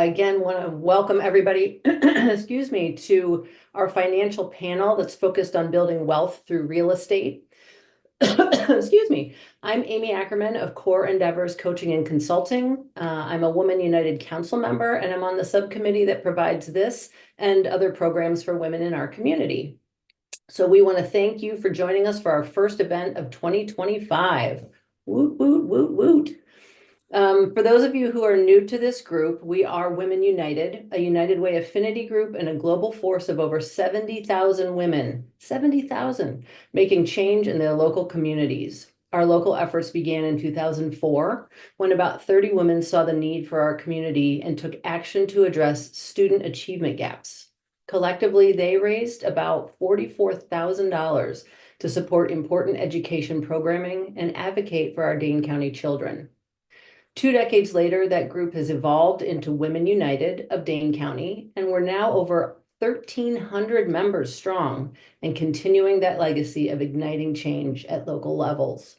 Again, want to welcome everybody, excuse me, to our financial panel that's focused on building wealth through real estate. Excuse me. I'm Amy Ackerman of Core Endeavors Coaching and Consulting. I'm a Women United Council member, and I'm on the subcommittee that provides this and other programs for women in our community. So we want to thank you for joining us for our first event of 2025. Woot, woot, woot, woot. For those of you who are new to this group, we are Women United, a United Way affinity group and a global force of over 70,000 women, 70,000, making change in their local communities. Our local efforts began in 2004, when about 30 women saw the need for our community and took action to address student achievement gaps. Collectively, they raised about $44,000 to support important education programming and advocate for our Dane County children. 2 decades later, that group has evolved into Women United of Dane County, and we're now over 1,300 members strong and continuing that legacy of igniting change at local levels.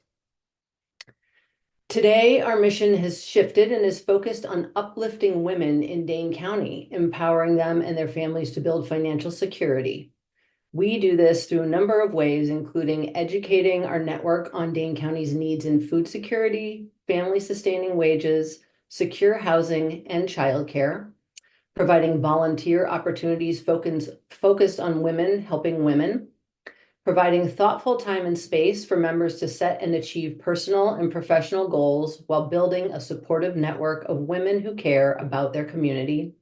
Today, our mission has shifted and is focused on uplifting women in Dane County, empowering them and their families to build financial security. We do this through a number of ways, including educating our network on Dane County's needs in food security, family-sustaining wages, secure housing, and childcare, providing volunteer opportunities focused on women helping women, providing thoughtful time and space for members to set and achieve personal and professional goals while building a supportive network of women who care about their community,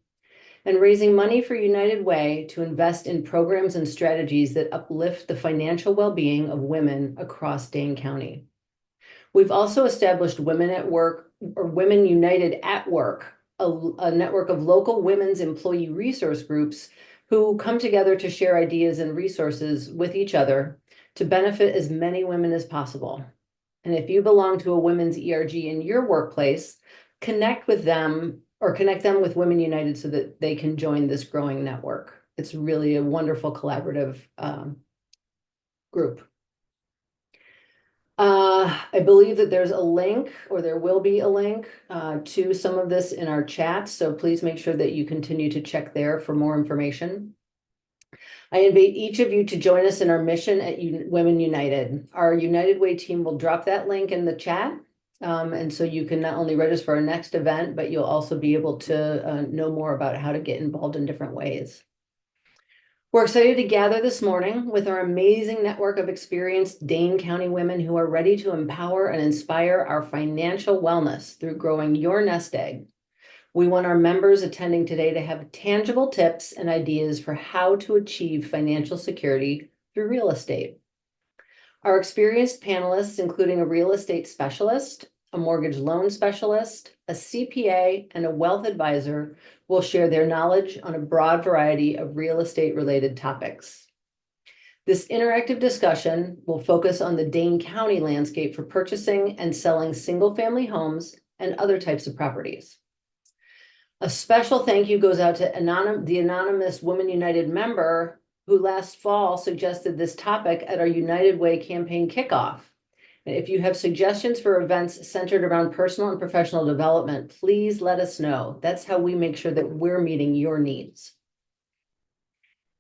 and raising money for United Way to invest in programs and strategies that uplift the financial well-being of women across Dane County. We've also established Women at Work, or Women United at Work, a network of local women's employee resource groups who come together to share ideas and resources with each other to benefit as many women as possible. And if you belong to a women's ERG in your workplace, connect with them or connect them with Women United so that they can join this growing network. It's really a wonderful collaborative group. I believe that there's a link, or there will be a link to some of this in our chat, so please make sure that you continue to check there for more information. I invite each of you to join us in our mission at Women United. Our United Way team will drop that link in the chat. And so you can not only register for our next event, but you'll also be able to know more about how to get involved in different ways. We're excited to gather this morning with our amazing network of experienced Dane County women who are ready to empower and inspire our financial wellness through growing your nest egg. We want our members attending today to have tangible tips and ideas for how to achieve financial security through real estate. Our experienced panelists, including a real estate specialist, a mortgage loan specialist, a CPA, and a wealth advisor, will share their knowledge on a broad variety of real estate related topics. This interactive discussion will focus on the Dane County landscape for purchasing and selling single-family homes and other types of properties. A special thank you goes out to the anonymous Women United member who last fall suggested this topic at our United Way campaign kickoff. If you have suggestions for events centered around personal and professional development, please let us know. That's how we make sure that we're meeting your needs.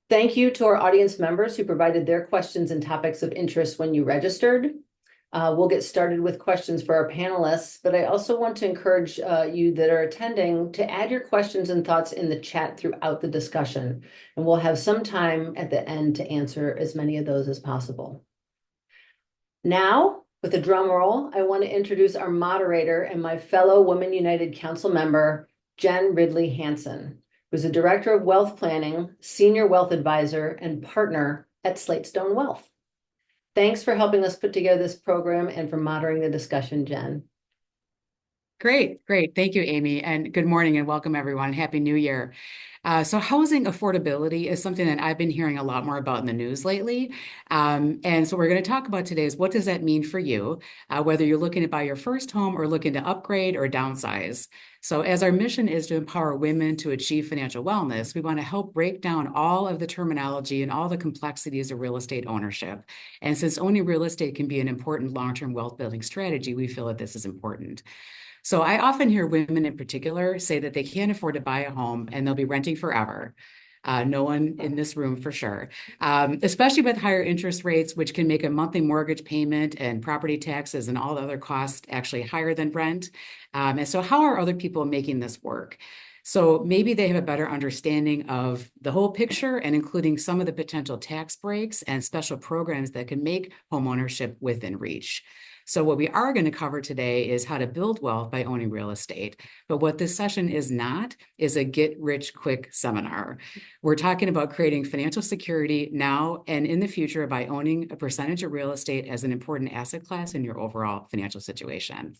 Thank you to our audience members who provided their questions and topics of interest when you registered. We'll get started with questions for our panelists, but I also want to encourage you that are attending to add your questions and thoughts in the chat throughout the discussion, and we'll have some time at the end to answer as many of those as possible. Now, with a drum roll, I want to introduce our moderator and my fellow Women United Council member, Jen Ridley Hansen, who's a Director of Wealth Planning, Senior Wealth Advisor, and Partner at Slatestone Wealth. Thanks for helping us put together this program and for moderating the discussion, Jen. Great. Thank you, Amy. And good morning and welcome, everyone. Happy New Year. So housing affordability is something that I've been hearing a lot more about in the news lately. And so we're going to talk about today is what does that mean for you, whether you're looking to buy your first home or looking to upgrade or downsize. So as our mission is to empower women to achieve financial wellness, we want to help break down all of the terminology and all the complexities of real estate ownership. And since owning real estate can be an important long-term wealth building strategy, we feel that this is important. So I often hear women in particular say that they can't afford to buy a home and they'll be renting forever. No one in this room for sure, especially with higher interest rates, which can make a monthly mortgage payment and property taxes and all the other costs actually higher than rent. And so, how are other people making this work? So maybe they have a better understanding of the whole picture and including some of the potential tax breaks and special programs that can make homeownership within reach. So what we are going to cover today is how to build wealth by owning real estate. But what this session is not is a get rich quick seminar. We're talking about creating financial security now and in the future by owning a percentage of real estate as an important asset class in your overall financial situation.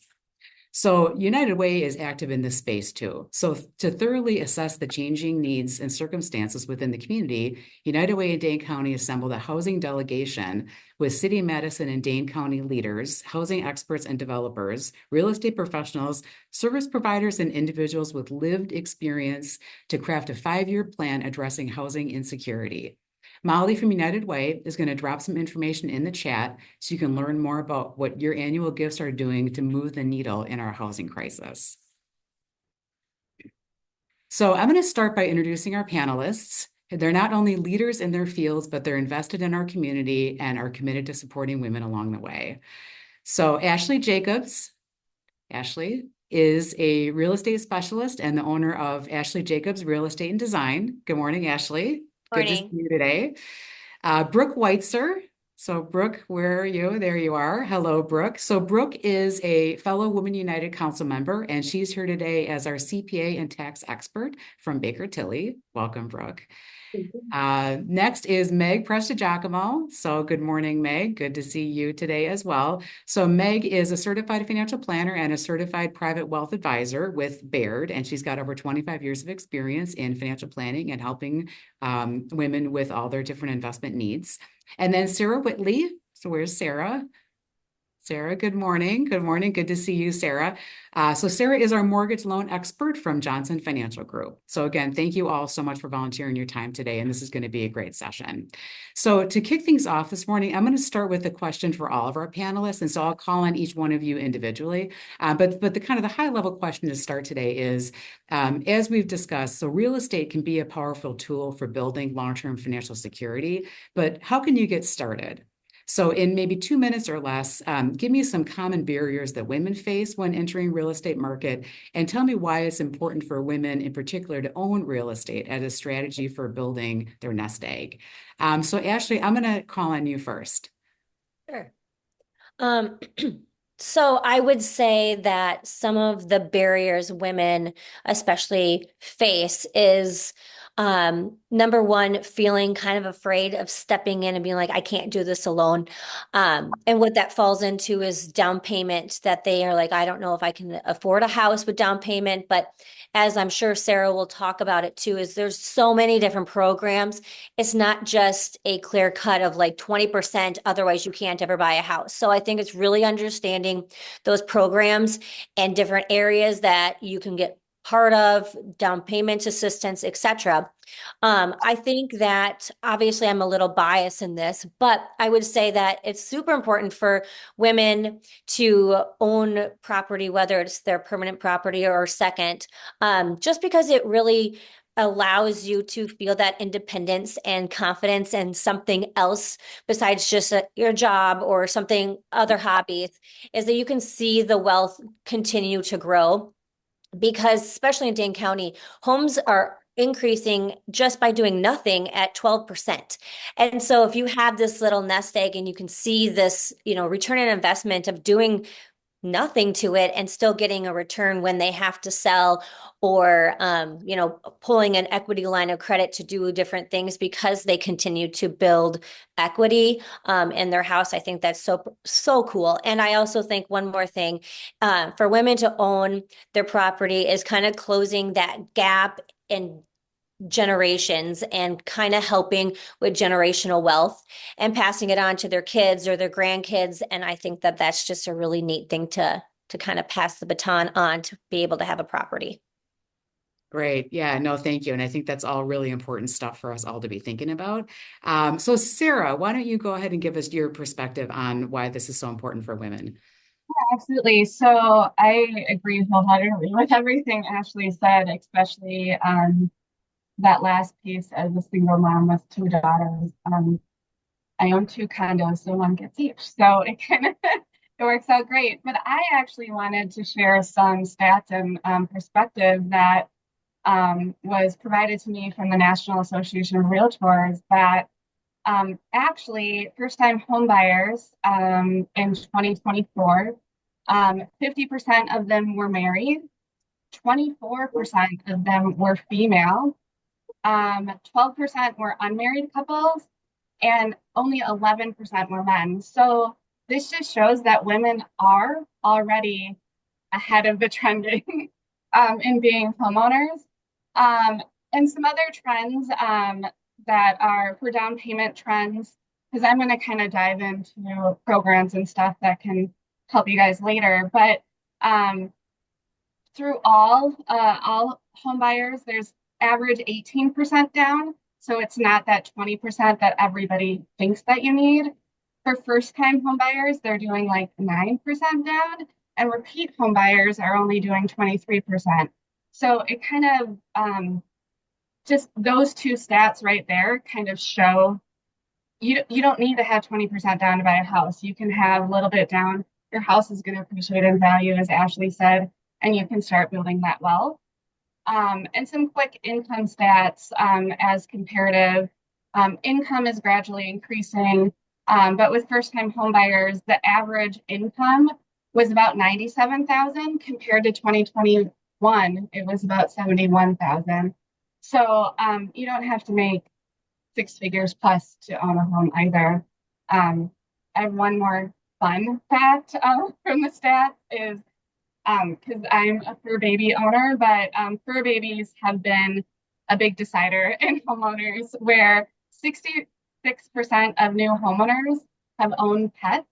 So United Way is active in this space too. So to thoroughly assess the changing needs and circumstances within the community, United Way in Dane County assembled a housing delegation with City of Madison and Dane County leaders, housing experts and developers, real estate professionals, service providers, and individuals with lived experience to craft a 5-year plan addressing housing insecurity. Molly from United Way is going to drop some information in the chat so you can learn more about what your annual gifts are doing to move the needle in our housing crisis. So I'm going to start by introducing our panelists. They're not only leaders in their fields, but they're invested in our community and are committed to supporting women along the way. So Ashley Jacobs. Ashley is a real estate specialist and the owner of Ashley Jacobs Real Estate and Design. Good morning, Ashley. Good to see Morning. you today. Brooke Weitzer. So Brooke, where are you? There you are. Hello, Brooke. So Brooke is a fellow Women United Council member, and she's here today as our CPA and tax expert from Baker Tilly. Welcome, Brooke. Next is Meg Prestigiacomo. So good morning, Meg. Good to see you today as well. So Meg is a certified financial planner and a certified private wealth advisor with Baird, and she's got over 25 years of experience in financial planning and helping women with all their different investment needs. And then Sarah Whitley. So where's Sarah? Sarah, good morning. Good morning. Good to see you, Sarah. So Sarah is our mortgage loan expert from Johnson Financial Group. So again, thank you all so much for volunteering your time today, and this is going to be a great session. So to kick things off this morning, I'm going to start with a question for all of our panelists, and so I'll call on each one of you individually. But the kind of the high level question to start today is, as we've discussed, so real estate can be a powerful tool for building long-term financial security, but how can you get started? So in maybe 2 minutes or less, give me some common barriers that women face when entering real estate market, and tell me why it's important for women in particular to own real estate as a strategy for building their nest egg. So Ashley, I'm going to call on you first. Sure. Um, so I would say that some of the barriers women especially face is number one, feeling kind of afraid of stepping in and being like, I can't do this alone. And what that falls into is down payment that they are like, I don't know if I can afford a house with down payment, but as I'm sure Sarah will talk about it too, is there's so many different programs. It's not just a clear cut of like 20%, otherwise you can't ever buy a house. So I think it's really understanding those programs and different areas that you can get part of, down payment assistance, etc. I think that obviously I'm a little biased in this, but I would say that it's super important for women to own property, whether it's their permanent property or second, just because it really allows you to feel that independence and confidence and something else besides just your job or something other hobbies is that you can see the wealth continue to grow because especially in Dane County, homes are increasing just by doing nothing at 12%. And so if you have this little nest egg and you can see this, return on investment of doing nothing to it and still getting a return when they have to sell or pulling an equity line of credit to do different things because they continue to build equity in their house. I think that's so cool. And I also think one more thing for women to own their property is kind of closing that gap in generations and kind of helping with generational wealth and passing it on to their kids or their grandkids. And I think that that's just a really neat thing to kind of pass the baton on to be able to have a property. Great. Yeah, no, thank you. And I think that's all really important stuff for us all to be thinking about. So Sarah, why don't you go ahead and give us your perspective on why this is so important for women? Absolutely. So I agree wholeheartedly with everything Ashley said, especially that last piece as a single mom with two daughters. I own two condos, so one gets each. So it kind of it works out great. But I actually wanted to share some stats and perspective that was provided to me from the National Association of Realtors that actually first-time homebuyers in 2024, 50% of them were married, 24% of them were female, 12% were unmarried couples, and only 11% were men. So this just shows that women are already ahead of the trending in being homeowners. Um, and some other trends that are for down payment trends, because I'm going to kind of dive into programs and stuff that can help you guys later. But through all home buyers, there's average 18% down. So it's not that 20% that everybody thinks that you need. For first time home buyers, they're doing like 9% down, and repeat home buyers are only doing 23%. So it kind of just those two stats right there kind of show you don't need to have 20% down to buy a house. You can have a little bit down. Your house is going to appreciate in value, as Ashley said, and you can start building that wealth. And some quick income stats as comparative. Income is gradually increasing, but with first-time home buyers, the average income was about 97,000 compared to 2021. It was about 71,000. So you don't have to make six figures plus to own a home either. I have one more fun fact from the stats is because I'm a fur baby owner, but fur babies have been a big decider in homeowners where 66% of new homeowners have owned pets.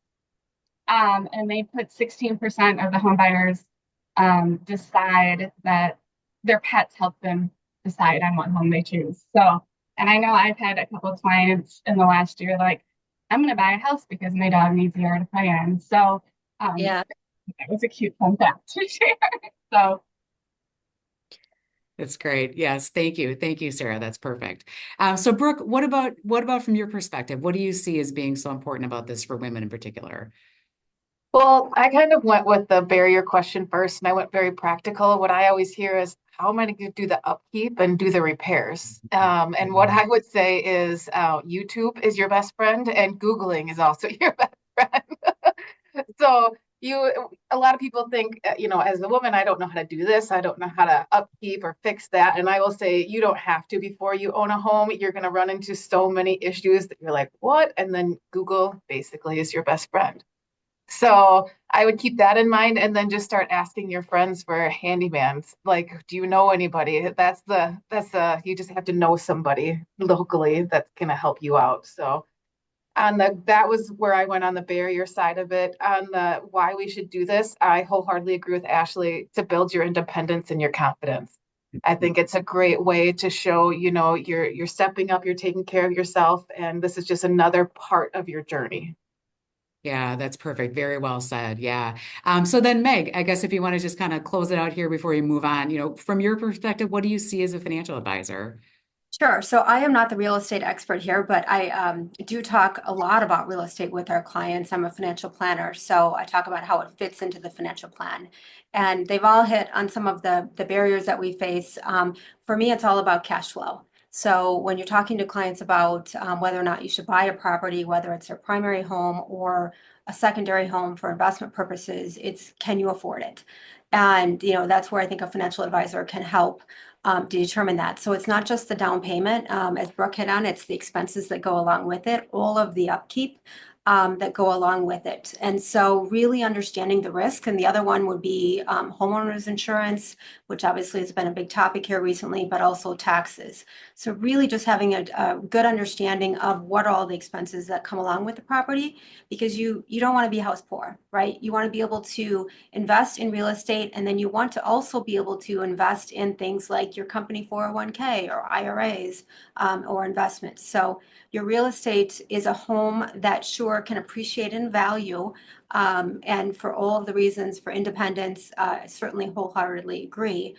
And they put 16% of the home buyers decide that their pets help them decide on what home they choose. So, and I know I've had a couple of clients in the last year like, I'm going to buy a house because my dog needs a yard to play in. So, Yeah. that was a cute fun fact to share. So, That's great. Yes, thank you. Thank you, Sarah. That's perfect. So Brooke, what about from your perspective? What do you see as being so important about this for women in particular? Well, I kind of went with the barrier question first, and I went very practical. What I always hear is, how am I going to do the upkeep and do the repairs? And what I would say is, YouTube is your best friend, and Googling is also your best friend. So a lot of people think, as a woman, I don't know how to do this. I don't know how to upkeep or fix that. And I will say, you don't have to before you own a home. You're going to run into so many issues that you're like, what? And then Google basically is your best friend. So I would keep that in mind and then just start asking your friends for handymans. Like, do you know anybody? You just have to know somebody locally that's going to help you out. So that was where I went on the barrier side of it. On the why we should do this, I wholeheartedly agree with Ashley to build your independence and your confidence. I think it's a great way to show, you're stepping up, you're taking care of yourself, and this is just another part of your journey. Yeah, that's perfect. Very well said. Yeah. So then Meg, I guess if you want to just kind of close it out here before we move on, from your perspective, what do you see as a financial advisor? Sure. So I am not the real estate expert here, but I do talk a lot about real estate with our clients. I'm a financial planner, so I talk about how it fits into the financial plan. And they've all hit on some of the barriers that we face. For me, it's all about cash flow. So when you're talking to clients about whether or not you should buy a property, whether it's their primary home or a secondary home for investment purposes, it's can you afford it? And that's where I think a financial advisor can help to determine that. So it's not just the down payment, as Brooke hit on, it's the expenses that go along with it, all of the upkeep that go along with it. And so really understanding the risk. And the other one would be homeowners insurance, which obviously has been a big topic here recently, but also taxes. So really just having a good understanding of what are all the expenses that come along with the property, because you don't want to be house poor, right? You want to be able to invest in real estate, and then you want to also be able to invest in things like your company 401k or IRAs or investments. So your real estate is a home that sure lower can appreciate in value. And for all of the reasons for independence, I certainly wholeheartedly agree.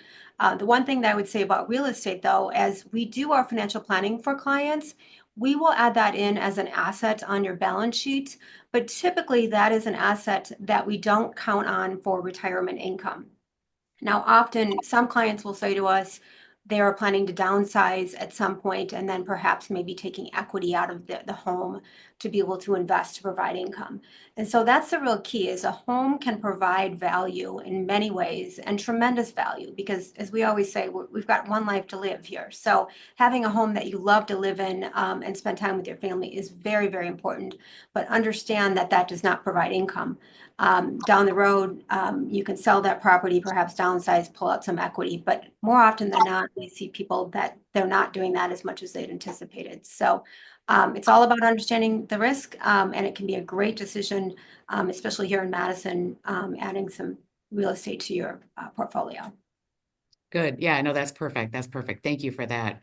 The one thing that I would say about real estate, though, as we do our financial planning for clients, we will add that in as an asset on your balance sheet. But typically, that is an asset that we don't count on for retirement income. Now, often some clients will say to us they are planning to downsize at some point and then perhaps maybe taking equity out of the home to be able to invest to provide income. And so that's the real key is a home can provide value in many ways and tremendous value because as we always say, we've got one life to live here. So having a home that you love to live in and spend time with your family is very, very important, but understand that that does not provide income. Down the road, you can sell that property, perhaps downsize, pull out some equity, but more often than not, we see people that they're not doing that as much as they'd anticipated. So it's all about understanding the risk, and it can be a great decision, especially here in Madison, adding some real estate to your portfolio. Good. Yeah, no, that's perfect. That's perfect. Thank you for that.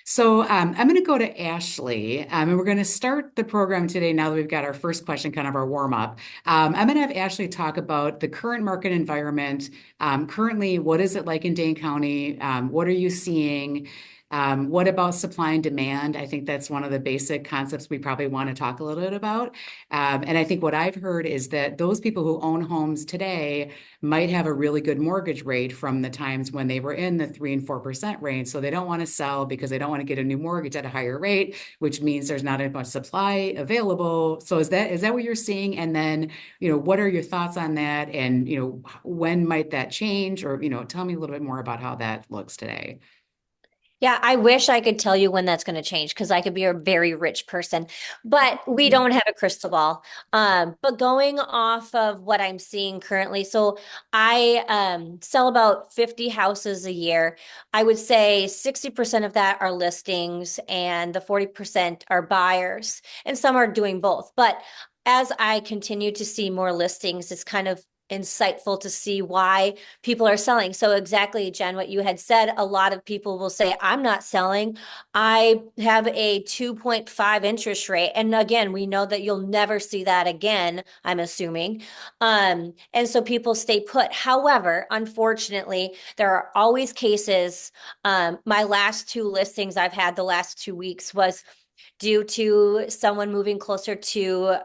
So I'm going to go to Ashley, and we're going to start the program today now that we've got our first question, kind of our warm up. I'm going to have Ashley talk about the current market environment. Currently, what is it like in Dane County? What are you seeing? What about supply and demand? I think that's one of the basic concepts we probably want to talk a little bit about. And I think what I've heard is that those people who own homes today might have a really good mortgage rate from the times when they were in the 3 and 4% range. So they don't want to sell because they don't want to get a new mortgage at a higher rate, which means there's not as much supply available. So is that what you're seeing? And then, what are your thoughts on that? And, when might that change? Or, tell me a little bit more about how that looks today. Yeah, I wish I could tell you when that's going to change because I could be a very rich person, but we don't have a crystal ball. But going off of what I'm seeing currently, so I sell about 50 houses a year. I would say 60% of that are listings and the 40% are buyers, and some are doing both. But as I continue to see more listings, it's kind of insightful to see why people are selling. So exactly, Jen, what you had said, a lot of people will say, I'm not selling. I have a 2.5 interest rate. And again, we know that you'll never see that again, I'm assuming. And so people stay put. However, unfortunately, there are always cases. My last 2 listings I've had the last 2 weeks was due to someone moving closer to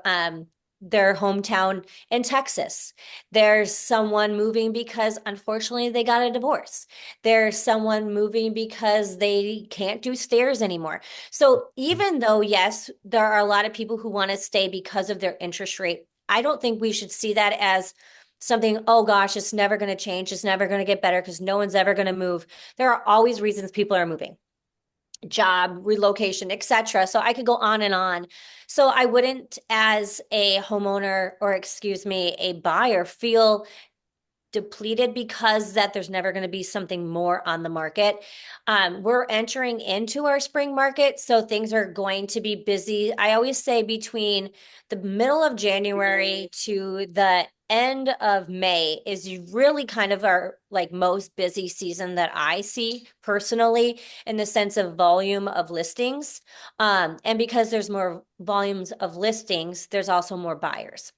their hometown in Texas. There's someone moving because unfortunately they got a divorce. There's someone moving because they can't do stairs anymore. So even though, yes, there are a lot of people who want to stay because of their interest rate, I don't think we should see that as something, oh gosh, it's never going to change. It's never going to get better because no one's ever going to move. There are always reasons people are moving. Job, relocation, etc. So I could go on and on. So I wouldn't, as a homeowner or excuse me, a buyer, feel depleted because that there's never going to be something more on the market. We're entering into our spring market, so things are going to be busy. I always say between the middle of January to the end of May is really kind of our like most busy season that I see personally in the sense of volume of listings. And because there's more volumes of listings, there's also more buyers.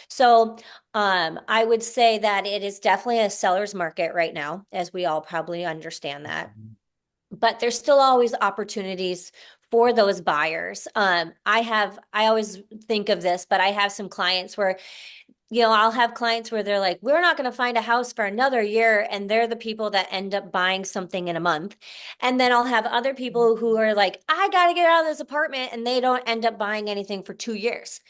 So I would say that it is definitely a seller's market right now, as we all probably understand that. But there's still always opportunities for those buyers. I always think of this, but I have some clients where I'll have clients where they're like, we're not going to find a house for another year. And they're the people that end up buying something in a month. And then I'll have other people who are like, I got to get out of this apartment. And they don't end up buying anything for 2 years.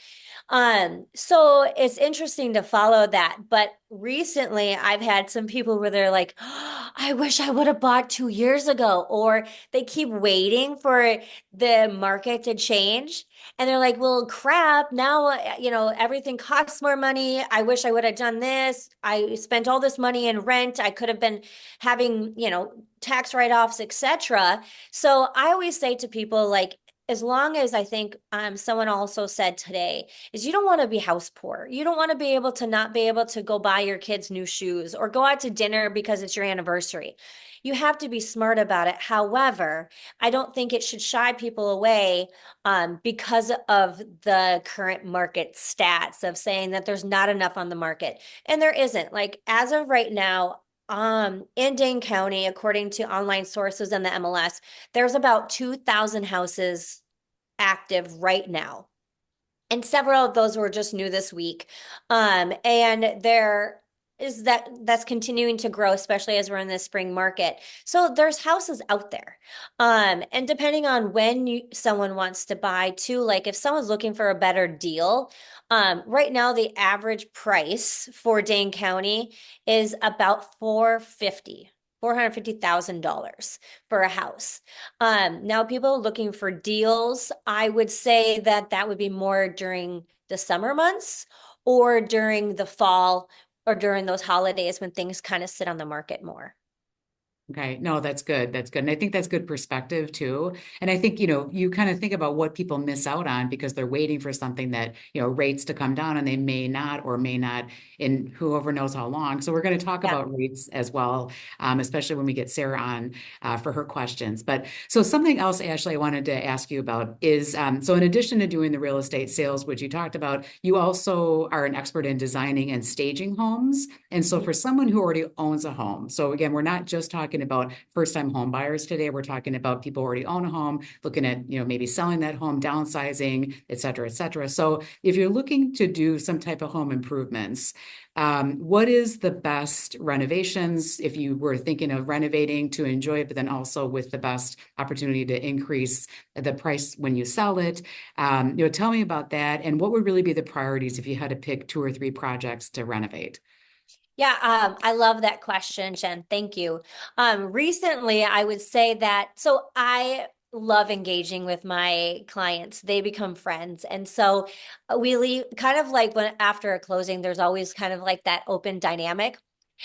So it's interesting to follow that. But recently I've had some people where they're like, oh, I wish I would have bought 2 years ago, or they keep waiting for the market to change. And they're like, well, crap, now, everything costs more money. I wish I would have done this. I spent all this money in rent. I could have been having, tax write-offs, etc. So I always say to people, like, as long as I think someone also said today is you don't want to be house poor. You don't want to be able to not be able to go buy your kids new shoes or go out to dinner because it's your anniversary. you have to be smart about it. However, I don't think it should shy people away because of the current market stats of saying that there's not enough on the market. And there isn't. Like as of right now, in Dane County, according to online sources and the MLS, there's about 2,000 houses active right now. And several of those were just new this week. And there is that's continuing to grow, especially as we're in the spring market. So there's houses out there. And depending on when someone wants to buy too, like if someone's looking for a better deal, right now the average price for Dane County is about $450,000 for a house. Now people looking for deals, I would say that that would be more during the summer months or during the fall or during those holidays when things kind of sit on the market more. Okay, no, that's good. That's good. And I think that's good perspective too. And I think, you know, you kind of think about what people miss out on because they're waiting for something that, you know, rates to come down and they may not or may not in whoever knows how long. So we're going to talk Yeah. about rates as well, especially when we get Sarah on for her questions. But so something else, Ashley, I wanted to ask you about is, so in addition to doing the real estate sales, which you talked about, you also are an expert in designing and staging homes. And so for someone who already owns a home, so again, we're not just talking about first-time home buyers today. We're talking about people who already own a home, looking at, you know, maybe selling that home, downsizing, et cetera, et cetera. So if you're looking to do some type of home improvements, what is the best renovations if you were thinking of renovating to enjoy it, but then also with the best opportunity to increase the price when you sell it? You know, tell me about that. And what would really be the priorities if you had to pick 2 or 3 projects to renovate? Yeah, I love that question, Jen. Thank you. Recently, I would say that, so I love engaging with my clients. They become friends. And so we leave kind of like when after a closing, there's always kind of like that open dynamic.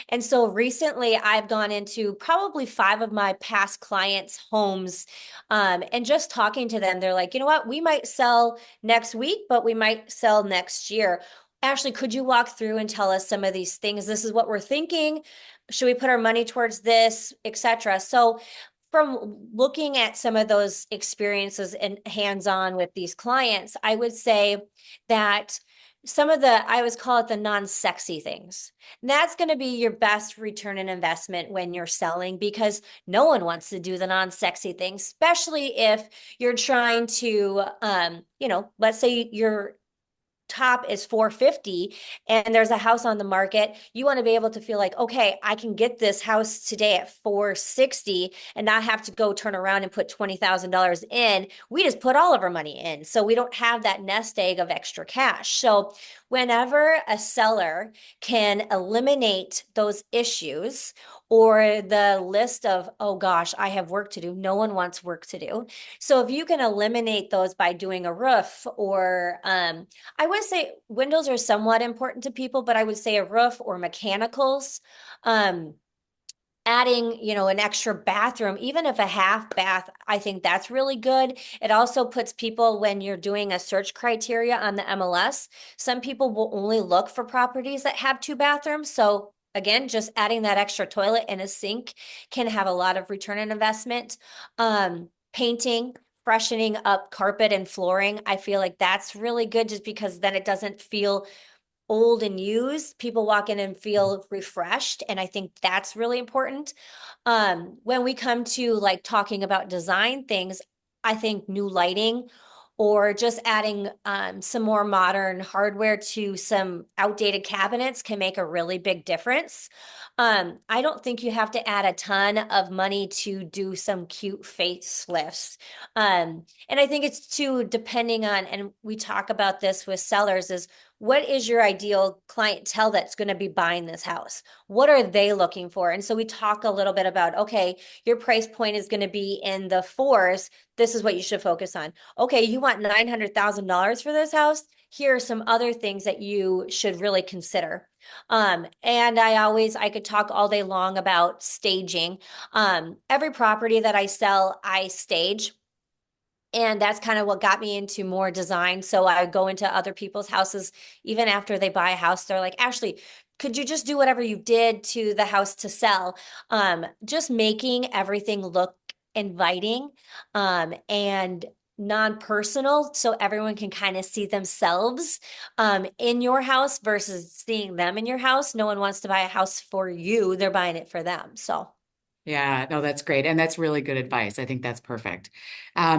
And so recently I've gone into probably 5 of my past clients' homes and just talking to them, they're like, you know what, we might sell next week, but we might sell next year. Ashley, could you walk through and tell us some of these things? This is what we're thinking. Should we put our money towards this, etc.? So from looking at some of those experiences and hands-on with these clients, I would say that some of the, I always call it the non-sexy things. And that's going to be your best return on investment when you're selling because no one wants to do the non-sexy things, especially if you're trying to, you know, let's say you're top is 450 and there's a house on the market, you want to be able to feel like, okay, I can get this house today at 460 and not have to go turn around and put $20,000 in. We just put all of our money in. So we don't have that nest egg of extra cash. So whenever a seller can eliminate those issues or the list of, oh gosh, I have work to do. No one wants work to do. So if you can eliminate those by doing a roof or I would say windows are somewhat important to people, but I would say a roof or mechanicals. Adding, you know, an extra bathroom, even if a half bath, I think that's really good. It also puts people when you're doing a search criteria on the MLS, some people will only look for properties that have 2 bathrooms. So again, just adding that extra toilet and a sink can have a lot of return on investment. Painting, freshening up carpet and flooring. I feel like that's really good just because then it doesn't feel old and used. People walk in and feel refreshed. And I think that's really important. When we come to like talking about design things, I think new lighting or just adding some more modern hardware to some outdated cabinets can make a really big difference. I don't think you have to add a ton of money to do some cute facelifts. And I think it's too depending on, and we talk about this with sellers, is what is your ideal clientele that's going to be buying this house? What are they looking for? And so we talk a little bit about, okay, your price point is going to be in the 4s. This is what you should focus on. Okay, you want $900,000 for this house? Here are some other things that you should really consider. And I could talk all day long about staging. Every property that I sell, I stage. And that's kind of what got me into more design. So I go into other people's houses, even after they buy a house, they're like, Ashley, could you just do whatever you did to the house to sell? Just making everything look inviting, and non-personal so everyone can kind of see themselves in your house versus seeing them in your house. No one wants to buy a house for you, they're buying it for them. So Yeah, no, that's great. And that's really good advice. I think that's perfect.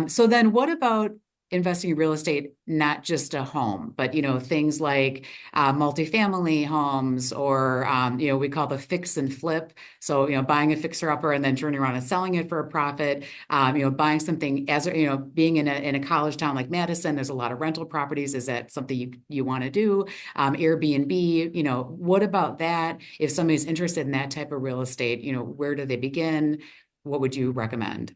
So then what about investing in real estate, not just a home, but, things like multifamily homes or, we call the fix and flip. So, buying a fixer upper and then turning around and selling it for a profit, buying something as, being in a college town like Madison, there's a lot of rental properties. Is that something you want to do? Airbnb, what about that? If somebody's interested in that type of real estate, where do they begin? What would you recommend?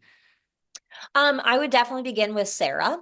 I would definitely begin with Sarah,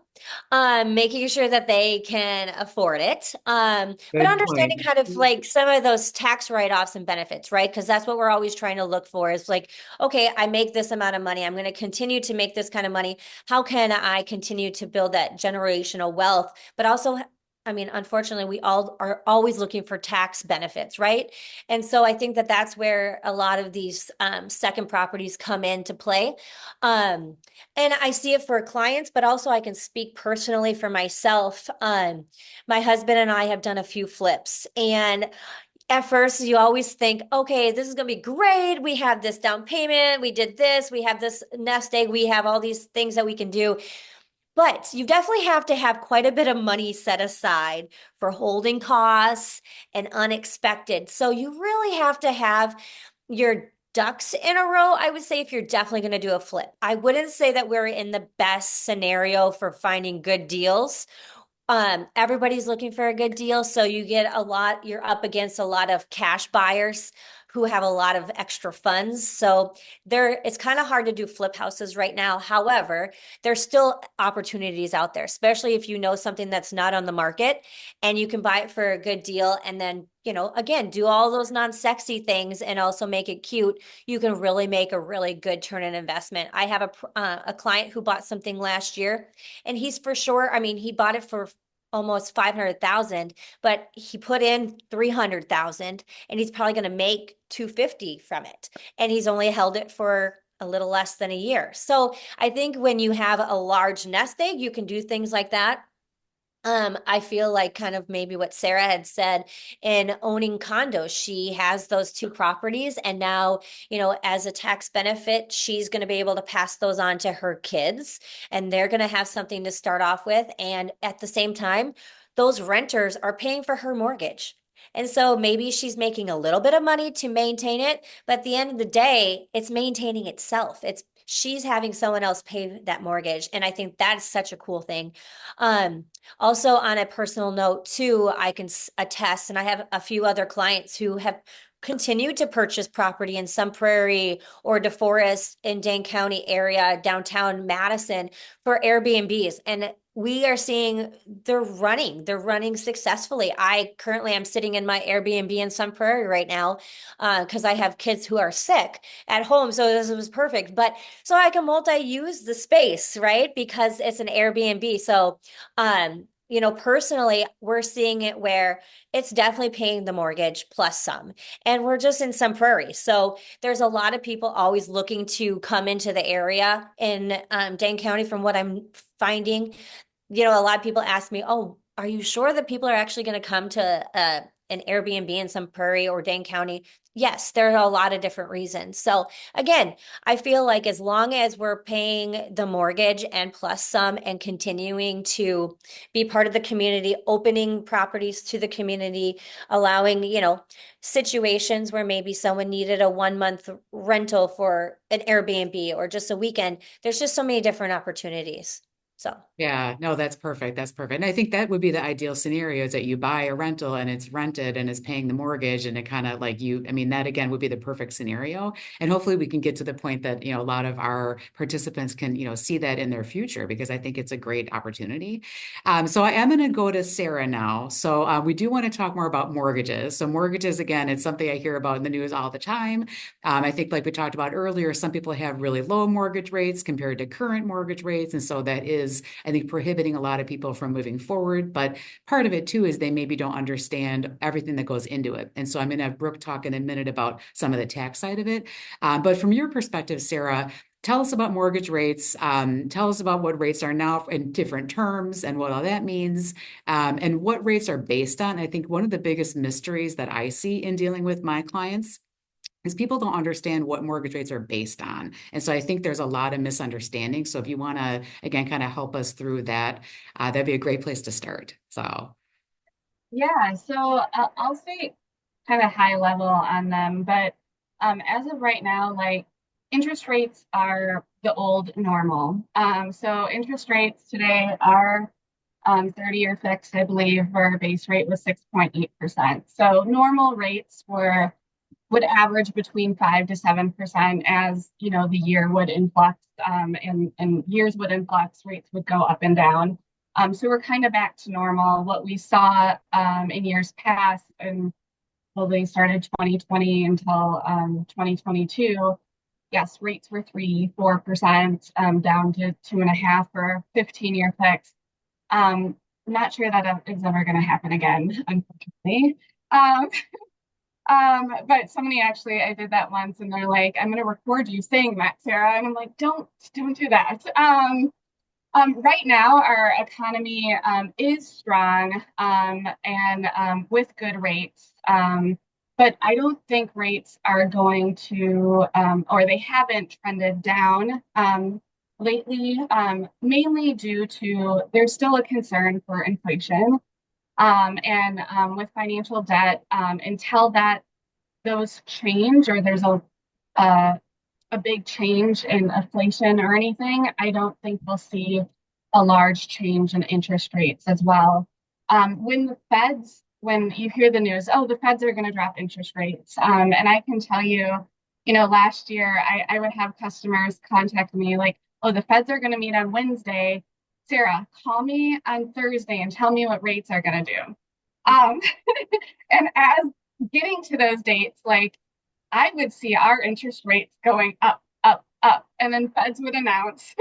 making sure that they can afford it. But Good understanding point. kind of like some of those tax write-offs and benefits, right? Because that's what we're always trying to look for is like, okay, I make this amount of money. I'm going to continue to make this kind of money. How can I continue to build that generational wealth? But also, I mean, unfortunately, we all are always looking for tax benefits, right? And so I think that that's where a lot of these second properties come into play. Um, and I see it for clients, but also I can speak personally for myself. My husband and I have done a few flips, and at first you always think, okay, this is going to be great. We have this down payment. We did this. We have this nest egg. We have all these things that we can do. But you definitely have to have quite a bit of money set aside for holding costs and unexpected. So you really have to have your ducks in a row, I would say, if you're definitely going to do a flip. I wouldn't say that we're in the best scenario for finding good deals. Everybody's looking for a good deal, so you're up against a lot of cash buyers who have a lot of extra funds. So it's kind of hard to do flip houses right now. However, there's still opportunities out there, especially if you know something that's not on the market and you can buy it for a good deal and then, again, do all those non-sexy things and also make it cute. You can really make a really good turn in investment. I have a client who bought something last year, and he's for sure, I mean, he bought it for almost 500,000, but he put in 300,000 and he's probably going to make 250 from it. And he's only held it for a little less than a year. So I think when you have a large nest egg, you can do things like that. I feel like kind of maybe what Sarah had said in owning condos, she has those two properties, and now, as a tax benefit, she's going to be able to pass those on to her kids, and they're going to have something to start off with. And at the same time, those renters are paying for her mortgage. And so maybe she's making a little bit of money to maintain it, but at the end of the day, it's maintaining itself. She's having someone else pay that mortgage. And I think that's such a cool thing. Also, on a personal note, too, I can attest, and I have a few other clients who have continued to purchase property in Sun Prairie or DeForest in Dane County area, downtown Madison for Airbnbs. And we are seeing they're running successfully. I currently am sitting in my Airbnb in Sun Prairie right now because I have kids who are sick at home. So this was perfect. But so I can multi-use the space, right? Because it's an Airbnb. So, personally, we're seeing it where it's definitely paying the mortgage plus some. And we're just in Sun Prairie. So there's a lot of people always looking to come into the area in Dane County from what I'm finding. A lot of people ask me, oh, are you sure that people are actually going to come to an Airbnb in Sun Prairie or Dane County? Yes, there are a lot of different reasons. So again, I feel like as long as we're paying the mortgage and plus some and continuing to be part of the community, opening properties to the community, allowing, situations where maybe someone needed a 1 month rental for an Airbnb or just a weekend, there's just so many different opportunities. So. Yeah, no, that's perfect. That's perfect. And I think that would be the ideal scenario is that you buy a rental and it's rented and is paying the mortgage and it kind of that again would be the perfect scenario. And hopefully we can get to the point that, a lot of our participants can, see that in their future because I think it's a great opportunity. So I am going to go to Sarah now. So we do want to talk more about mortgages. So mortgages, again, it's something I hear about in the news all the time. I think like we talked about earlier, some people have really low mortgage rates compared to current mortgage rates. And so that is is, I think, prohibiting a lot of people from moving forward. But part of it too is they maybe don't understand everything that goes into it. And so I'm going to have Brooke talk in a minute about some of the tax side of it. But from your perspective, Sarah, tell us about mortgage rates. Tell us about what rates are now in different terms and what all that means, and what rates are based on. I think one of the biggest mysteries that I see in dealing with my clients is people don't understand what mortgage rates are based on. And so I think there's a lot of misunderstanding. So if you want to, again, kind of help us through that, that'd be a great place to start. So. Yeah, so I'll say kind of high level on them, but as of right now, like interest rates are the old normal. So interest rates today are 30-year fixed, I believe, our base rate was 6.8%. So normal rates would average between 5 to 7% as you know the year would influx, and years would influx, rates would go up and down. So we're kind of back to normal. What we saw in years past, and well, they started 2020 until 2022. Yes, rates were 3-4%, down to 2.5 for 15-year fix. I'm not sure that is ever going to happen again, unfortunately. Um, but somebody actually, I did that once, and they're like, "I'm going to record you saying that, Sarah," and I'm like, "Don't do that." Right now, our economy is strong, and with good rates. But I don't think rates are going to, or they haven't trended down lately, mainly due to there's still a concern for inflation. And with financial debt, until those change or there's uh, a big change in inflation or anything, I don't think we'll see a large change in interest rates as well. When you hear the news, oh, the Feds are going to drop interest rates, and I can tell you, last year I would have customers contact me like, oh, the Feds are going to meet on Wednesday. Sarah, call me on Thursday and tell me what rates are going to do. Um, and as getting to those dates, like I would see our interest rates going up, up, up, and then Feds would announce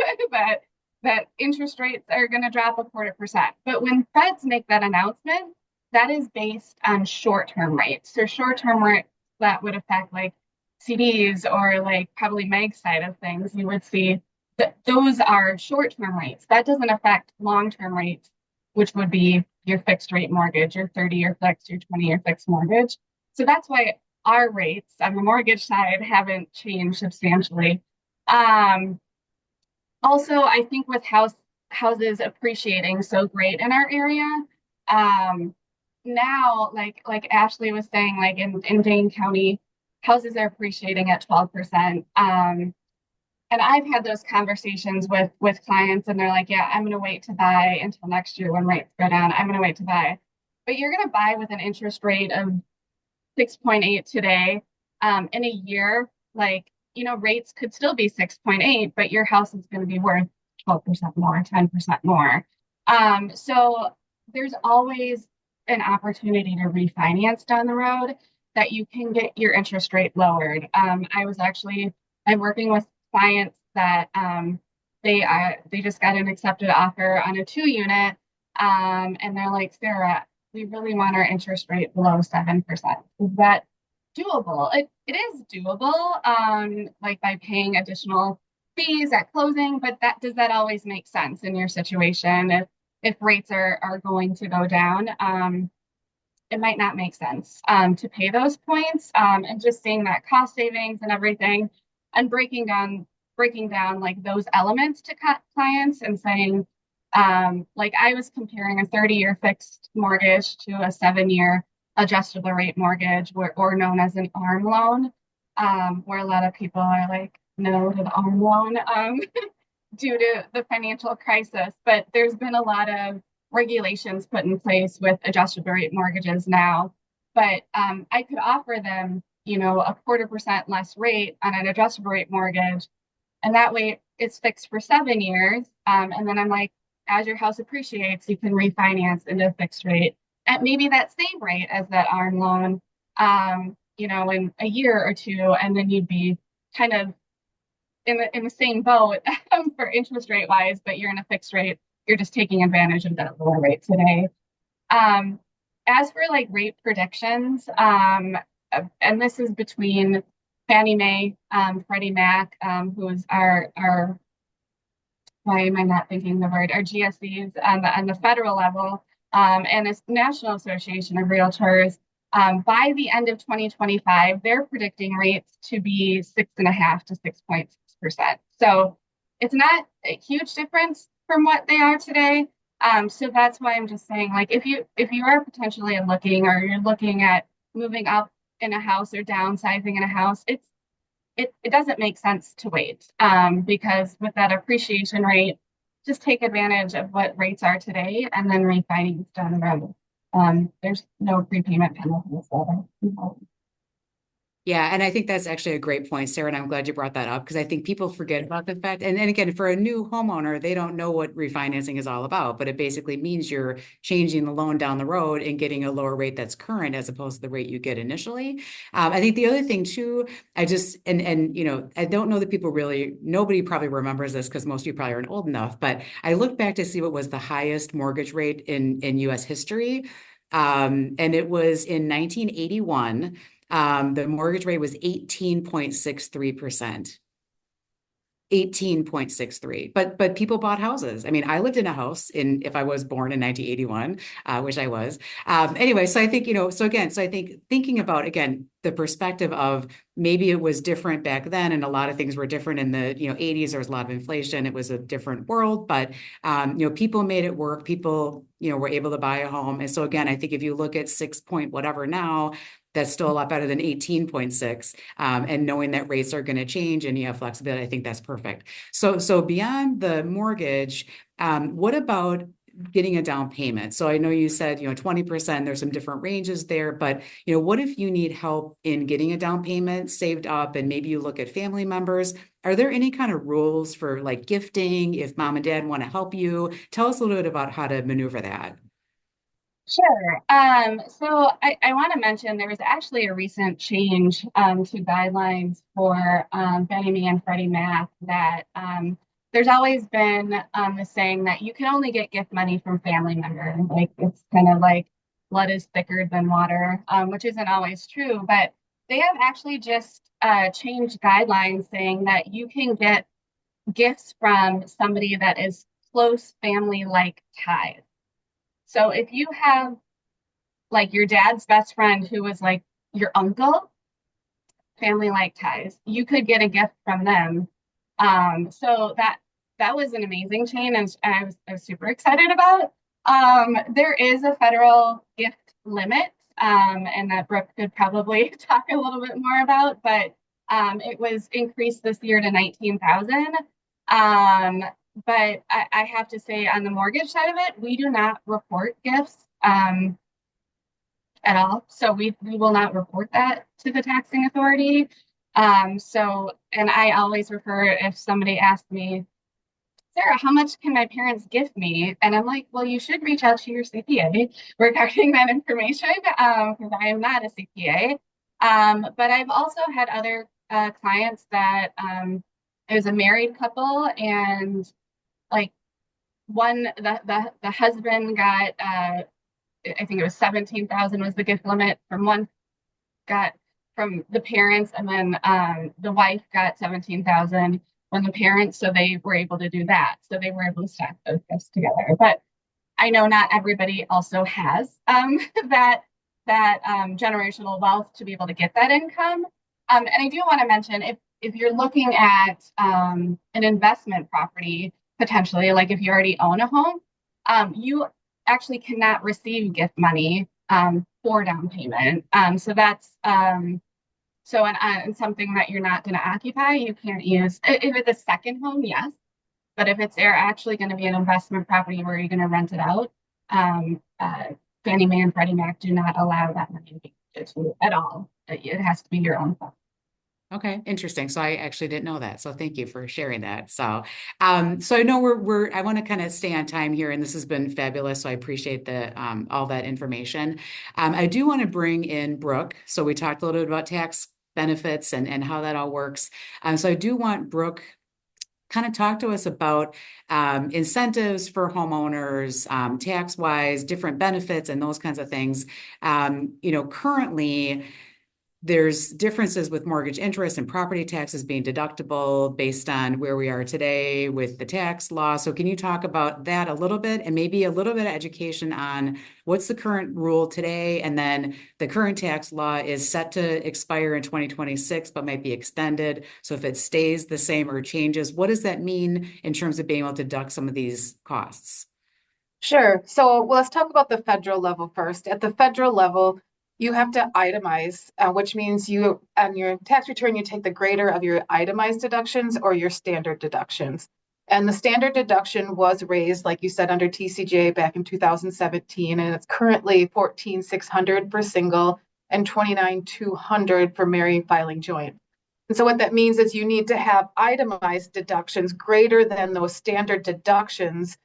that interest rates are going to drop 0.25%. But when Feds make that announcement, that is based on short-term rates. So short-term rates that would affect like CDs or like probably Meg's side of things, you would see that those are short-term rates. That doesn't affect long-term rates, which would be your fixed rate mortgage, your 30-year fixed, your 20-year fixed mortgage. So that's why our rates on the mortgage side haven't changed substantially. Also, I think with houses appreciating so great in our area, now like Ashley was saying, like in Dane County, houses are appreciating at 12%. And I've had those conversations with clients, and they're like, "Yeah, I'm going to wait to buy until next year when rates go down. I'm going to wait to buy." But you're going to buy with an interest rate of 6.8 today. In a year, like, rates could still be 6.8, but your house is going to be worth 12% more, 10% more. So there's always an opportunity to refinance down the road that you can get your interest rate lowered. I'm working with clients that they just got an accepted offer on a 2-unit, and they're like, "Sarah, we really want our interest rate below 7%. Is that doable?" It is doable, like by paying additional fees at closing, but does that always make sense in your situation? If rates are going to go down, it might not make sense to pay those points, and just seeing that cost savings and everything, and breaking down like those elements to clients and saying, like I was comparing a 30-year fixed mortgage to a 7-year adjustable rate mortgage, or known as an ARM loan, where a lot of people are like, no to the ARM loan, due to the financial crisis. But there's been a lot of regulations put in place with adjustable rate mortgages now. But I could offer them, 0.25% less rate on an adjustable rate mortgage, and that way it's fixed for 7 years. And then I'm like, as your house appreciates, you can refinance into a fixed rate at maybe that same rate as that ARM loan, in a year or two, and then you'd be kind of in the same boat for interest rate wise, but you're in a fixed rate. You're just taking advantage of that lower rate today. As for like rate predictions, and this is between Fannie Mae, Freddie Mac, who is our why am I not thinking the word, our GSEs on the federal level, and the National Association of Realtors. By the end of 2025, they're predicting rates to be 6.5 to 6.6%. So it's not a huge difference from what they are today. So that's why I'm just saying, like, if you are potentially looking, or you're looking at moving up in a house or downsizing in a house, it doesn't make sense to wait, because with that appreciation rate, just take advantage of what rates are today and then refinance down the road. There's no prepayment penalties there. Yeah, and I think that's actually a great point, Sarah, and I'm glad you brought that up, because I think people forget about the fact, and again, for a new homeowner, they don't know what refinancing is all about, but it basically means you're changing the loan down the road and getting a lower rate that's current as opposed to the rate you get initially. I think the other thing too, I just, and you know, I don't know that people really, nobody probably remembers this because most of you probably aren't old enough, but I looked back to see what was the highest mortgage rate in US history. And it was in 1981. The mortgage rate was 18.63%. 18.63. But people bought houses. I mean, I lived in a house if I was born in 1981, which I was. Anyway, so I think, you know, so I think thinking about, again, the perspective of maybe it was different back then, and a lot of things were different in the, 80s. There was a lot of inflation. It was a different world, but, people made it work. People, were able to buy a home. And so again, I think if you look at 6 point whatever now, that's still a lot better than 18.6. And knowing that rates are going to change and you have flexibility, I think that's perfect. So beyond the mortgage, what about getting a down payment? So I know you said, 20%, there's some different ranges there, but, what if you need help in getting a down payment saved up, and maybe you look at family members? Are there any kind of rules for like gifting if mom and dad want to help you? Tell us a little bit about how to maneuver that. Sure. So I want to mention there was actually a recent change to guidelines for Fannie Mae and Freddie Mac, that there's always been the saying that you can only get gift money from family members. Like, it's kind of like blood is thicker than water, which isn't always true. But they have actually just changed guidelines saying that you can get gifts from somebody that is close family-like ties. So if you have like your dad's best friend who was like your uncle, family-like ties, you could get a gift from them. So that was an amazing change, and I was super excited about. There is a federal gift limit, and that Brooke could probably talk a little bit more about, but it was increased this year to 19,000. But I have to say, on the mortgage side of it, we do not report gifts at all. So we will not report that to the taxing authority. And I always refer, if somebody asks me, Sarah, how much can my parents gift me? And I'm like, well, you should reach out to your CPA regarding that information, because I am not a CPA. But I've also had other clients that it was a married couple, and like the husband got I think it was 17,000 was the gift limit got from the parents, and then the wife got 17,000 from the parents, so they were able to do that. So they were able to stack those gifts together. But I know not everybody also has that generational wealth to be able to get that income. And I do want to mention, if you're looking at an investment property, potentially, like if you already own a home, you actually cannot receive gift money for down payment. So that's and something that you're not going to occupy, you can't use. If it's a second home, yes, but if it's actually going to be an investment property where you're going to rent it out, Fannie Mae and Freddie Mac do not allow that money to be used at all. It has to be your own fund. Okay, interesting. So I actually didn't know that. So thank you for sharing that. So, so I know I want to kind of stay on time here, and this has been fabulous. So I appreciate all that information. I do want to bring in Brooke. So we talked a little bit about tax benefits and how that all works. So I do want Brooke kind of talk to us about incentives for homeowners, tax-wise, different benefits and those kinds of things. Currently, there's differences with mortgage interest and property taxes being deductible based on where we are today with the tax law. So can you talk about that a little bit and maybe a little bit of education on what's the current rule today? And then the current tax law is set to expire in 2026, but might be extended. So if it stays the same or changes, what does that mean in terms of being able to deduct some of these costs? Sure. So let's talk about the federal level first. At the federal level, you have to itemize, which means you, on your tax return, you take the greater of your itemized deductions or your standard deductions. And the standard deduction was raised, like you said, under TCJA back in 2017, and it's currently $14,600 for single and $29,200 for married filing joint. And so what that means is you need to have itemized deductions greater than those standard deductions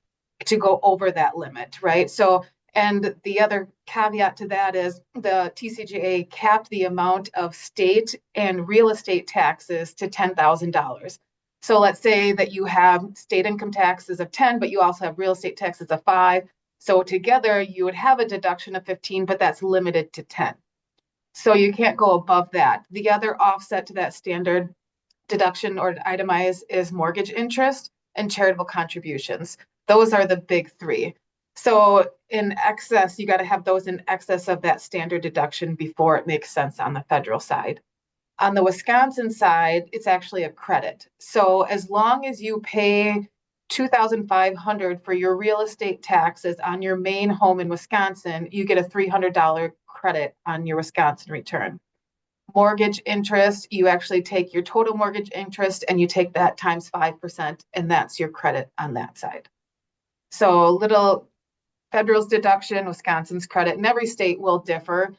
to go over that limit, right? So, and the other caveat to that is the TCJA capped the amount of state and real estate taxes to $10,000. So let's say that you have state income taxes of 10, but you also have real estate taxes of 5. So together you would have a deduction of 15, but that's limited to 10. So you can't go above that. The other offset to that standard deduction or itemize is mortgage interest and charitable contributions. Those are the big three. So in excess, you got to have those in excess of that standard deduction before it makes sense on the federal side. On the Wisconsin side, it's actually a credit. So as long as you pay $2,500 for your real estate taxes on your main home in Wisconsin, you get a $300 credit on your Wisconsin return. Mortgage interest, you actually take your total mortgage interest and you take that times 5%, and that's your credit on that side. So little federal's deduction, Wisconsin's credit, and every state will differ.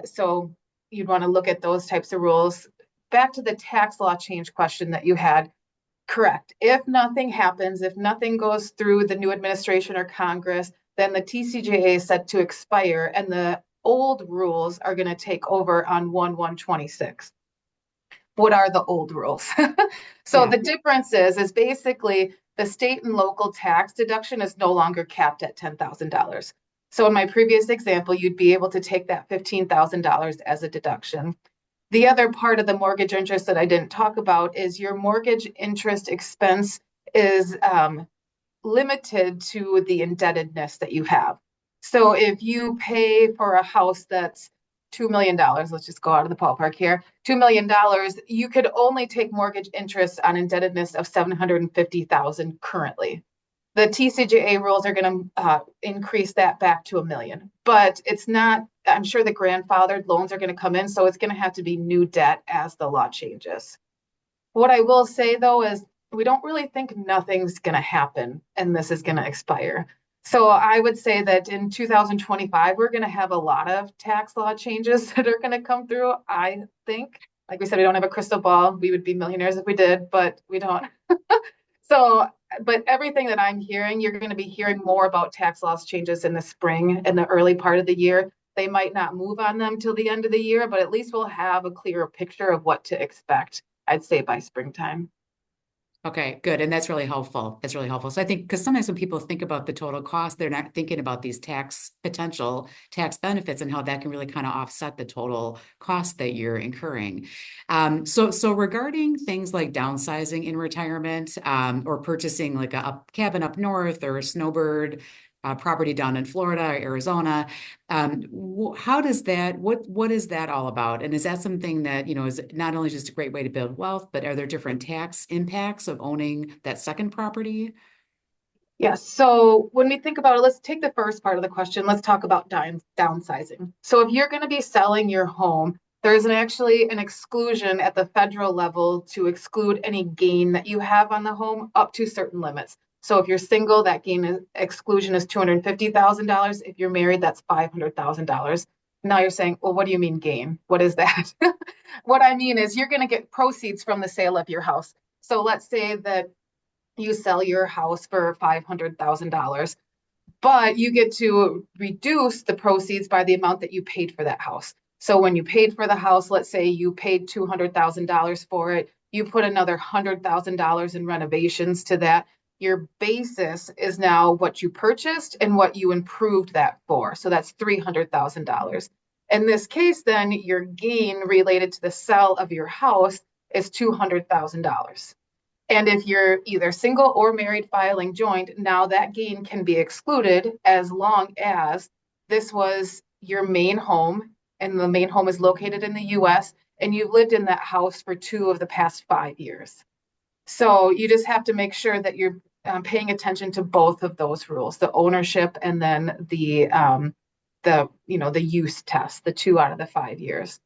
So you'd want to look at those types of rules. Back to the tax law change question that you had. Correct. If nothing happens, if nothing goes through the new administration or Congress, then the TCJA is set to expire and the old rules are going to take over on 1/1/26. What are the old rules? So the difference is basically the state and local tax deduction is no longer capped at $10,000. So in my previous example, you'd be able to take that $15,000 as a deduction. The other part of the mortgage interest that I didn't talk about is your mortgage interest expense is limited to the indebtedness that you have. So if you pay for a house that's $2 million, let's just go out of the ballpark here, $2 million, you could only take mortgage interest on indebtedness of $750,000 currently. The TCJA rules are going to increase that back to $1 million, but it's not, I'm sure the grandfathered loans are going to come in, so it's going to have to be new debt as the law changes. What I will say though is we don't really think nothing's going to happen and this is going to expire. So I would say that in 2025, we're going to have a lot of tax law changes that are going to come through. I think, like we said, we don't have a crystal ball. We would be millionaires if we did, but we don't. So, but everything that I'm hearing, you're going to be hearing more about tax laws changes in the spring and the early part of the year. They might not move on them till the end of the year, but at least we'll have a clearer picture of what to expect, I'd say by springtime. Okay, good. And that's really helpful. That's really helpful. So I think because sometimes when people think about the total cost, they're not thinking about these potential tax benefits and how that can really kind of offset the total cost that you're incurring. So regarding things like downsizing in retirement, or purchasing like a cabin up north or a snowbird property down in Florida or Arizona. How does that, what is that all about? And is that something that, is not only just a great way to build wealth, but are there different tax impacts of owning that second property? Yes. So when we think about it, let's take the first part of the question. Let's talk about downsizing. So if you're going to be selling your home, there's actually an exclusion at the federal level to exclude any gain that you have on the home up to certain limits. So if you're single, that gain exclusion is $250,000. If you're married, that's $500,000. Now you're saying, well, what do you mean gain? What is that? What I mean is you're going to get proceeds from the sale of your house. So let's say that you sell your house for $500,000, but you get to reduce the proceeds by the amount that you paid for that house. So when you paid for the house, let's say you paid $200,000 for it, you put another $100,000 in renovations to that. Your basis is now what you purchased and what you improved that for. So that's $300,000. In this case, then your gain related to the sale of your house is $200,000. And if you're either single or married filing joint, now that gain can be excluded as long as this was your main home, and the main home is located in the US, and you've lived in that house for 2 of the past 5 years. So you just have to make sure that you're paying attention to both of those rules, the ownership and then the use test, the 2 out of the 5 years.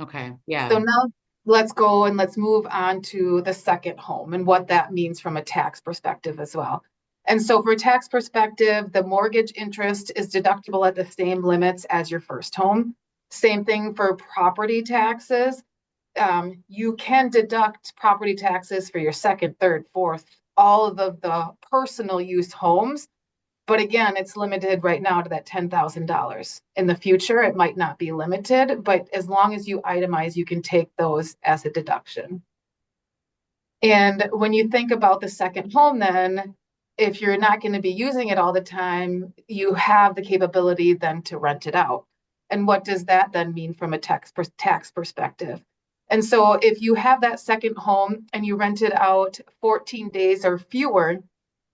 Okay. Yeah. So now let's go and let's move on to the second home and what that means from a tax perspective as well. And so for tax perspective, the mortgage interest is deductible at the same limits as your first home. Same thing for property taxes. You can deduct property taxes for your second, third, fourth, all of the personal use homes. But again, it's limited right now to that $10,000. In the future, it might not be limited, but as long as you itemize, you can take those as a deduction. And when you think about the second home, then if you're not going to be using it all the time, you have the capability then to rent it out. And what does that then mean from a tax perspective? And so if you have that second home and you rent it out 14 days or fewer,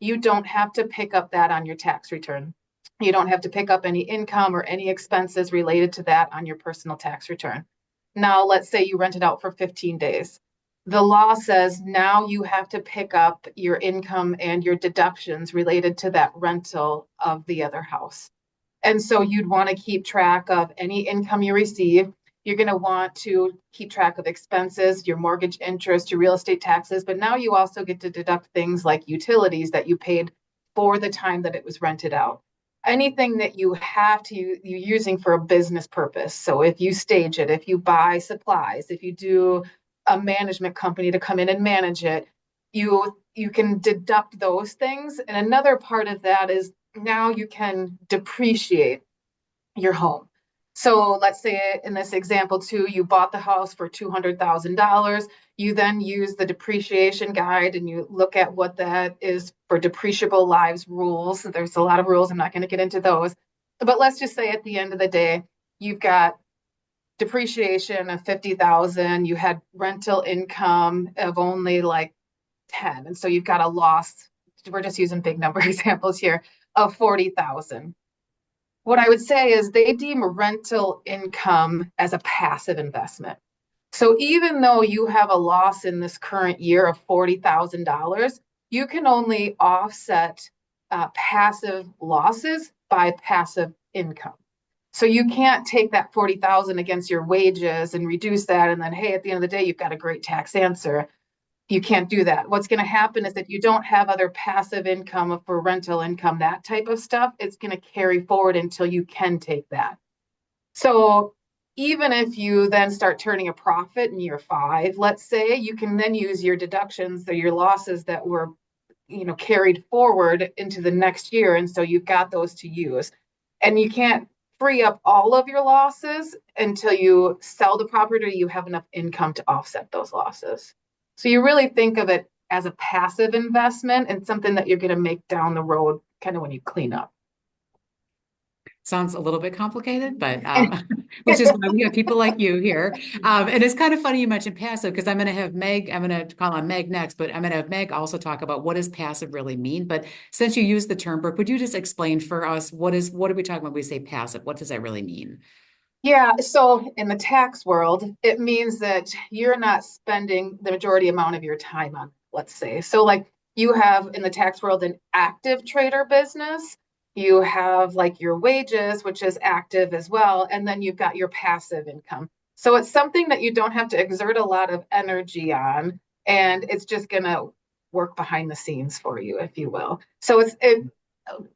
you don't have to pick up that on your tax return. You don't have to pick up any income or any expenses related to that on your personal tax return. Now, let's say you rent it out for 15 days. The law says now you have to pick up your income and your deductions related to that rental of the other house. And so you'd want to keep track of any income you receive. You're going to want to keep track of expenses, your mortgage interest, your real estate taxes, but now you also get to deduct things like utilities that you paid for the time that it was rented out. Anything that you have to you're using for a business purpose. So if you stage it, if you buy supplies, if you do a management company to come in and manage it, you can deduct those things. And another part of that is now you can depreciate your home. So let's say in this example too, you bought the house for $200,000. You then use the depreciation guide and you look at what that is for depreciable lives rules. There's a lot of rules. I'm not going to get into those. But let's just say at the end of the day, you've got depreciation of 50,000. You had rental income of only like 10. And so you've got a loss. We're just using big number examples here of 40,000. What I would say is they deem rental income as a passive investment. So even though you have a loss in this current year of $40,000, you can only offset passive losses by passive income. So you can't take that 40,000 against your wages and reduce that. And then, hey, at the end of the day, you've got a great tax answer. You can't do that. What's going to happen is if you don't have other passive income for rental income, that type of stuff, it's going to carry forward until you can take that. So even if you then start turning a profit in year 5, let's say, you can then use your deductions or your losses that were, carried forward into the next year. And so you've got those to use. And you can't free up all of your losses until you sell the property or you have enough income to offset those losses. So you really think of it as a passive investment and something that you're going to make down the road kind of when you clean up. Sounds a little bit complicated, but which is why we have people like you here. And it's kind of funny you mentioned passive because I'm going to call on Meg next, but I'm going to have Meg also talk about what does passive really mean. But since you use the term, Brooke, would you just explain for us what are we talking about when we say passive? What does that really mean? Yeah, so in the tax world, it means that you're not spending the majority amount of your time on, let's say. So like you have in the tax world an active trader business, you have like your wages, which is active as well, and then you've got your passive income. So it's something that you don't have to exert a lot of energy on, and it's just going to work behind the scenes for you, if you will. So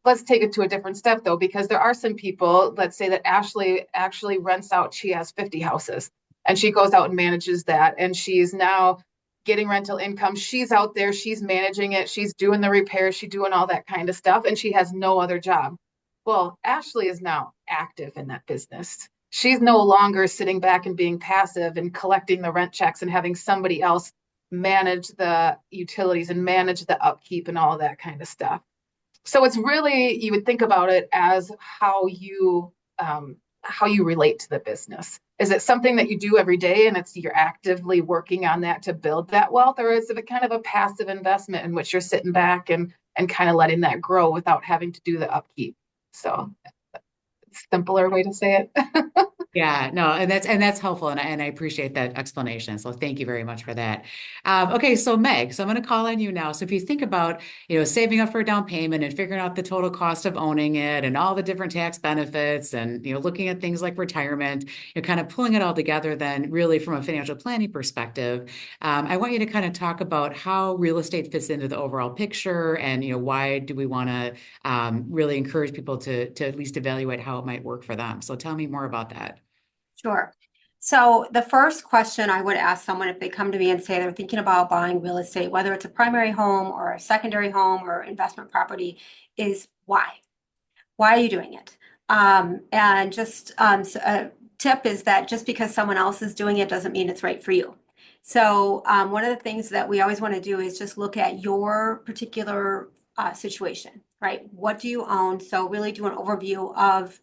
let's take it to a different step though, because there are some people, let's say that Ashley actually rents out, she has 50 houses and she goes out and manages that. And she's now getting rental income. She's out there, she's managing it. She's doing the repairs, she's doing all that kind of stuff. And she has no other job. Well, Ashley is now active in that business. she's no longer sitting back and being passive and collecting the rent checks and having somebody else manage the utilities and manage the upkeep and all of that kind of stuff. So it's really, you would think about it as how you relate to the business. Is it something that you do every day and you're actively working on that to build that wealth, or is it kind of a passive investment in which you're sitting back and kind of letting that grow without having to do the upkeep? So simpler way to say it. Yeah, no, and that's helpful, and I appreciate that explanation. So thank you very much for that. Okay, so Meg, so I'm going to call on you now. So if you think about, saving up for a down payment and figuring out the total cost of owning it and all the different tax benefits, and looking at things like retirement, kind of pulling it all together, then really from a financial planning perspective, I want you to kind of talk about how real estate fits into the overall picture, and why do we want to really encourage people to at least evaluate how it might work for them. So tell me more about that. Sure. So the first question I would ask someone if they come to me and say they're thinking about buying real estate, whether it's a primary home or a secondary home or investment property, is why? Why are you doing it? And just so a tip is that just because someone else is doing it doesn't mean it's right for you. So one of the things that we always want to do is just look at your particular situation, right? What do you own? So really do an overview of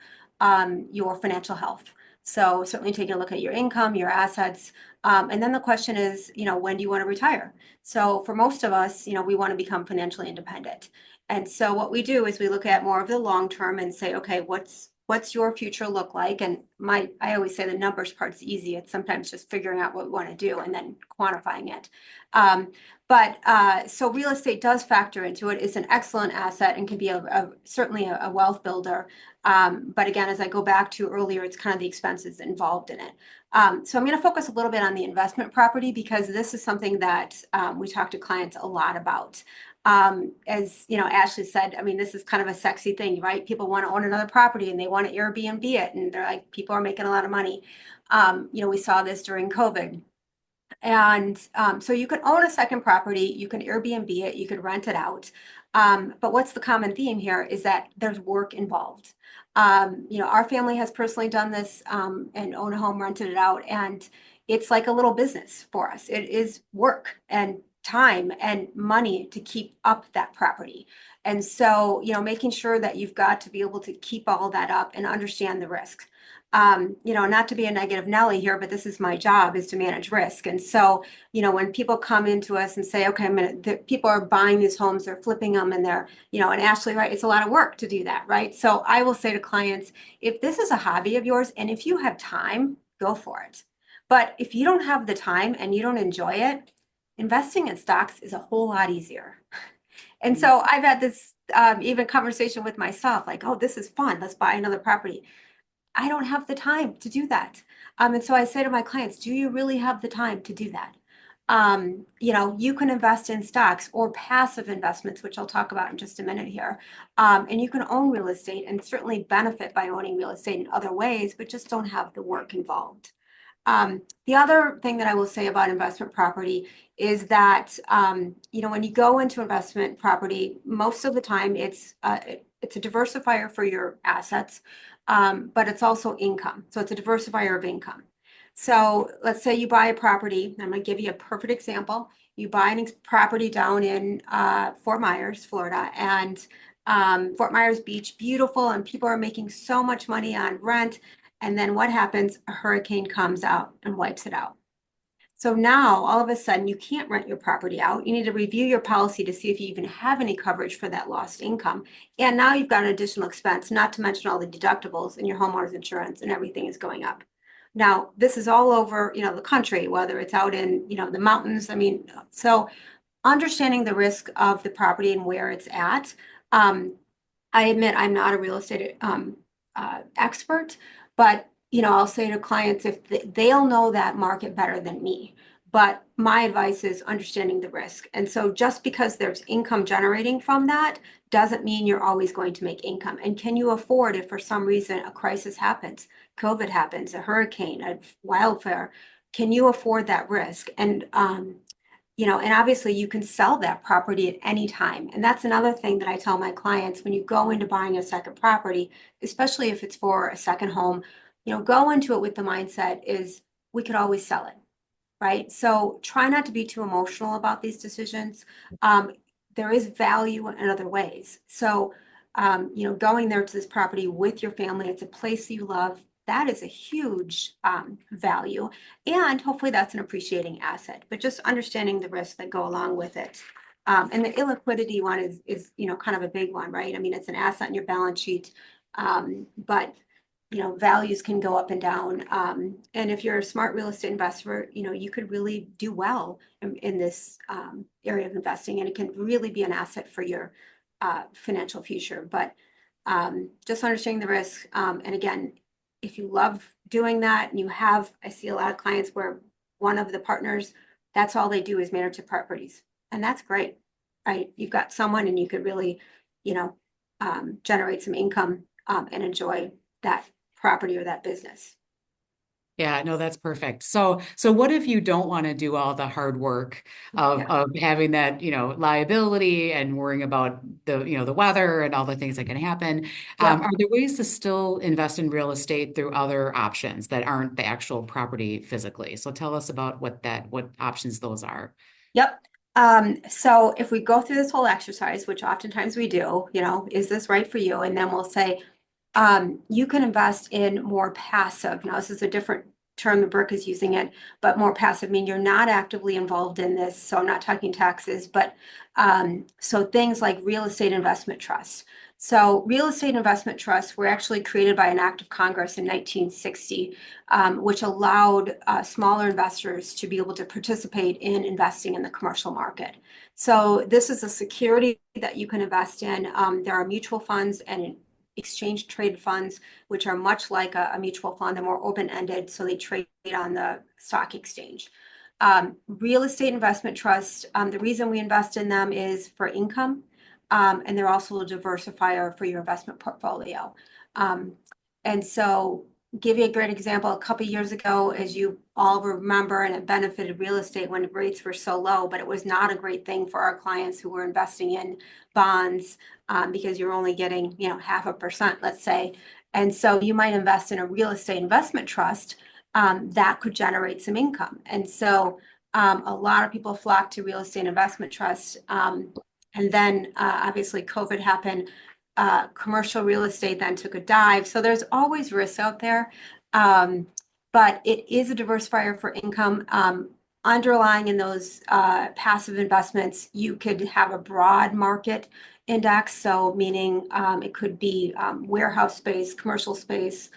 your financial health. So certainly taking a look at your income, your assets. And then the question is, when do you want to retire? So for most of us, we want to become financially independent. And so what we do is we look at more of the long term and say, okay, what's your future look like? And I always say the numbers part's easy. It's sometimes just figuring out what we want to do and then quantifying it. So real estate does factor into it. It's an excellent asset and can be certainly a wealth builder. But again, as I go back to earlier, it's kind of the expenses involved in it. So I'm going to focus a little bit on the investment property because this is something that we talk to clients a lot about. As Ashley said, I mean, this is kind of a sexy thing, right? People want to own another property and they want to Airbnb it, and they're like, people are making a lot of money. We saw this during COVID. And so you can own a second property, you can Airbnb it, you could rent it out. But what's the common theme here is that there's work involved. Our family has personally done this and own a home, rented it out, and it's like a little business for us. It is work and time and money to keep up that property. And so, making sure that you've got to be able to keep all that up and understand the risks. Not to be a negative Nelly here, but this is my job, is to manage risk. And so, when people come into us and say, okay, people are buying these homes, they're flipping them, and they're, and Ashley, right, it's a lot of work to do that, right? So I will say to clients, if this is a hobby of yours and if you have time, go for it. But if you don't have the time and you don't enjoy it, investing in stocks is a whole lot easier. And so I've had this even conversation with myself, like, oh, this is fun, let's buy another property. I don't have the time to do that. And so I say to my clients, do you really have the time to do that? You can invest in stocks or passive investments, which I'll talk about in just a minute here. And you can own real estate and certainly benefit by owning real estate in other ways, but just don't have the work involved. The other thing that I will say about investment property is that, when you go into investment property, most of the time it's a diversifier for your assets, but it's also income. So it's a diversifier of income. So let's say you buy a property. I'm going to give you a perfect example. You buy a property down in Fort Myers, Florida, and Fort Myers Beach, beautiful, and people are making so much money on rent. And then what happens? A hurricane comes out and wipes it out. So now all of a sudden you can't rent your property out. You need to review your policy to see if you even have any coverage for that lost income. And now you've got an additional expense, not to mention all the deductibles and your homeowner's insurance, and everything is going up. Now, this is all over, the country, whether it's out in, the mountains. I mean, so understanding the risk of the property and where it's at. I admit I'm not a real estate expert, but I'll say to clients, if they'll know that market better than me. But my advice is understanding the risk. And so just because there's income generating from that doesn't mean you're always going to make income. And can you afford, if for some reason a crisis happens, COVID happens, a hurricane, a wildfire, can you afford that risk? And and obviously you can sell that property at any time. And that's another thing that I tell my clients when you go into buying a second property, especially if it's for a second home, go into it with the mindset is we could always sell it, right? So try not to be too emotional about these decisions. There is value in other ways. So, going there to this property with your family, it's a place you love. That is a huge value. And hopefully that's an appreciating asset, but just understanding the risks that go along with it. And the illiquidity one is kind of a big one, right? I mean, it's an asset in your balance sheet, but values can go up and down. And if you're a smart real estate investor, you could really do well in this area of investing, and it can really be an asset for your financial future. But just understanding the risk. And again, if you love doing that and I see a lot of clients where one of the partners, that's all they do is manage the properties. And that's great, right? You've got someone and you could really, generate some income and enjoy that property or that business. Yeah, no, that's perfect. So what if you don't want to do all the hard work of having that, liability and worrying about the weather and all the things that can happen? Yeah. Are there ways to still invest in real estate through other options that aren't the actual property physically? So tell us about what options those are. Yep. So if we go through this whole exercise, which oftentimes we do, is this right for you? And then we'll say, you can invest in more passive. Now, this is a different term the Brooke is using it, but more passive, mean you're not actively involved in this. So I'm not talking taxes, but so things like real estate investment trusts. So real estate investment trusts were actually created by an act of Congress in 1960, which allowed smaller investors to be able to participate in investing in the commercial market. So this is a security that you can invest in. There are mutual funds and exchange traded funds, which are much like a mutual fund. They're more open-ended, so they trade on the stock exchange. Real estate investment trusts, the reason we invest in them is for income, and they're also a diversifier for your investment portfolio. And so give you a great example, a couple of years ago, as you all remember, and it benefited real estate when rates were so low, but it was not a great thing for our clients who were investing in bonds because you're only getting, 0.5%, let's say. And so you might invest in a real estate investment trust that could generate some income. And so a lot of people flock to real estate investment trusts. And then obviously COVID happened. Commercial real estate then took a dive. So there's always risks out there. But it is a diversifier for income. Underlying in those passive investments, you could have a broad market index. So meaning it could be warehouse space, commercial space,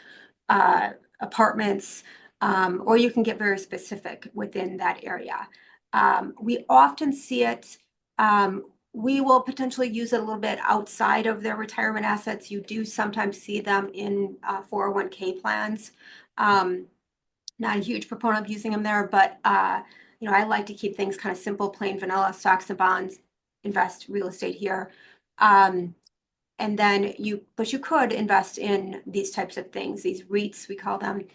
apartments, or you can get very specific within that area. We often see it. We will potentially use it a little bit outside of their retirement assets. You do sometimes see them in 401k plans. Not a huge proponent of using them there, but I like to keep things kind of simple, plain vanilla, stocks and bonds, invest real estate here. And then you could invest in these types of things, these REITs, we call them,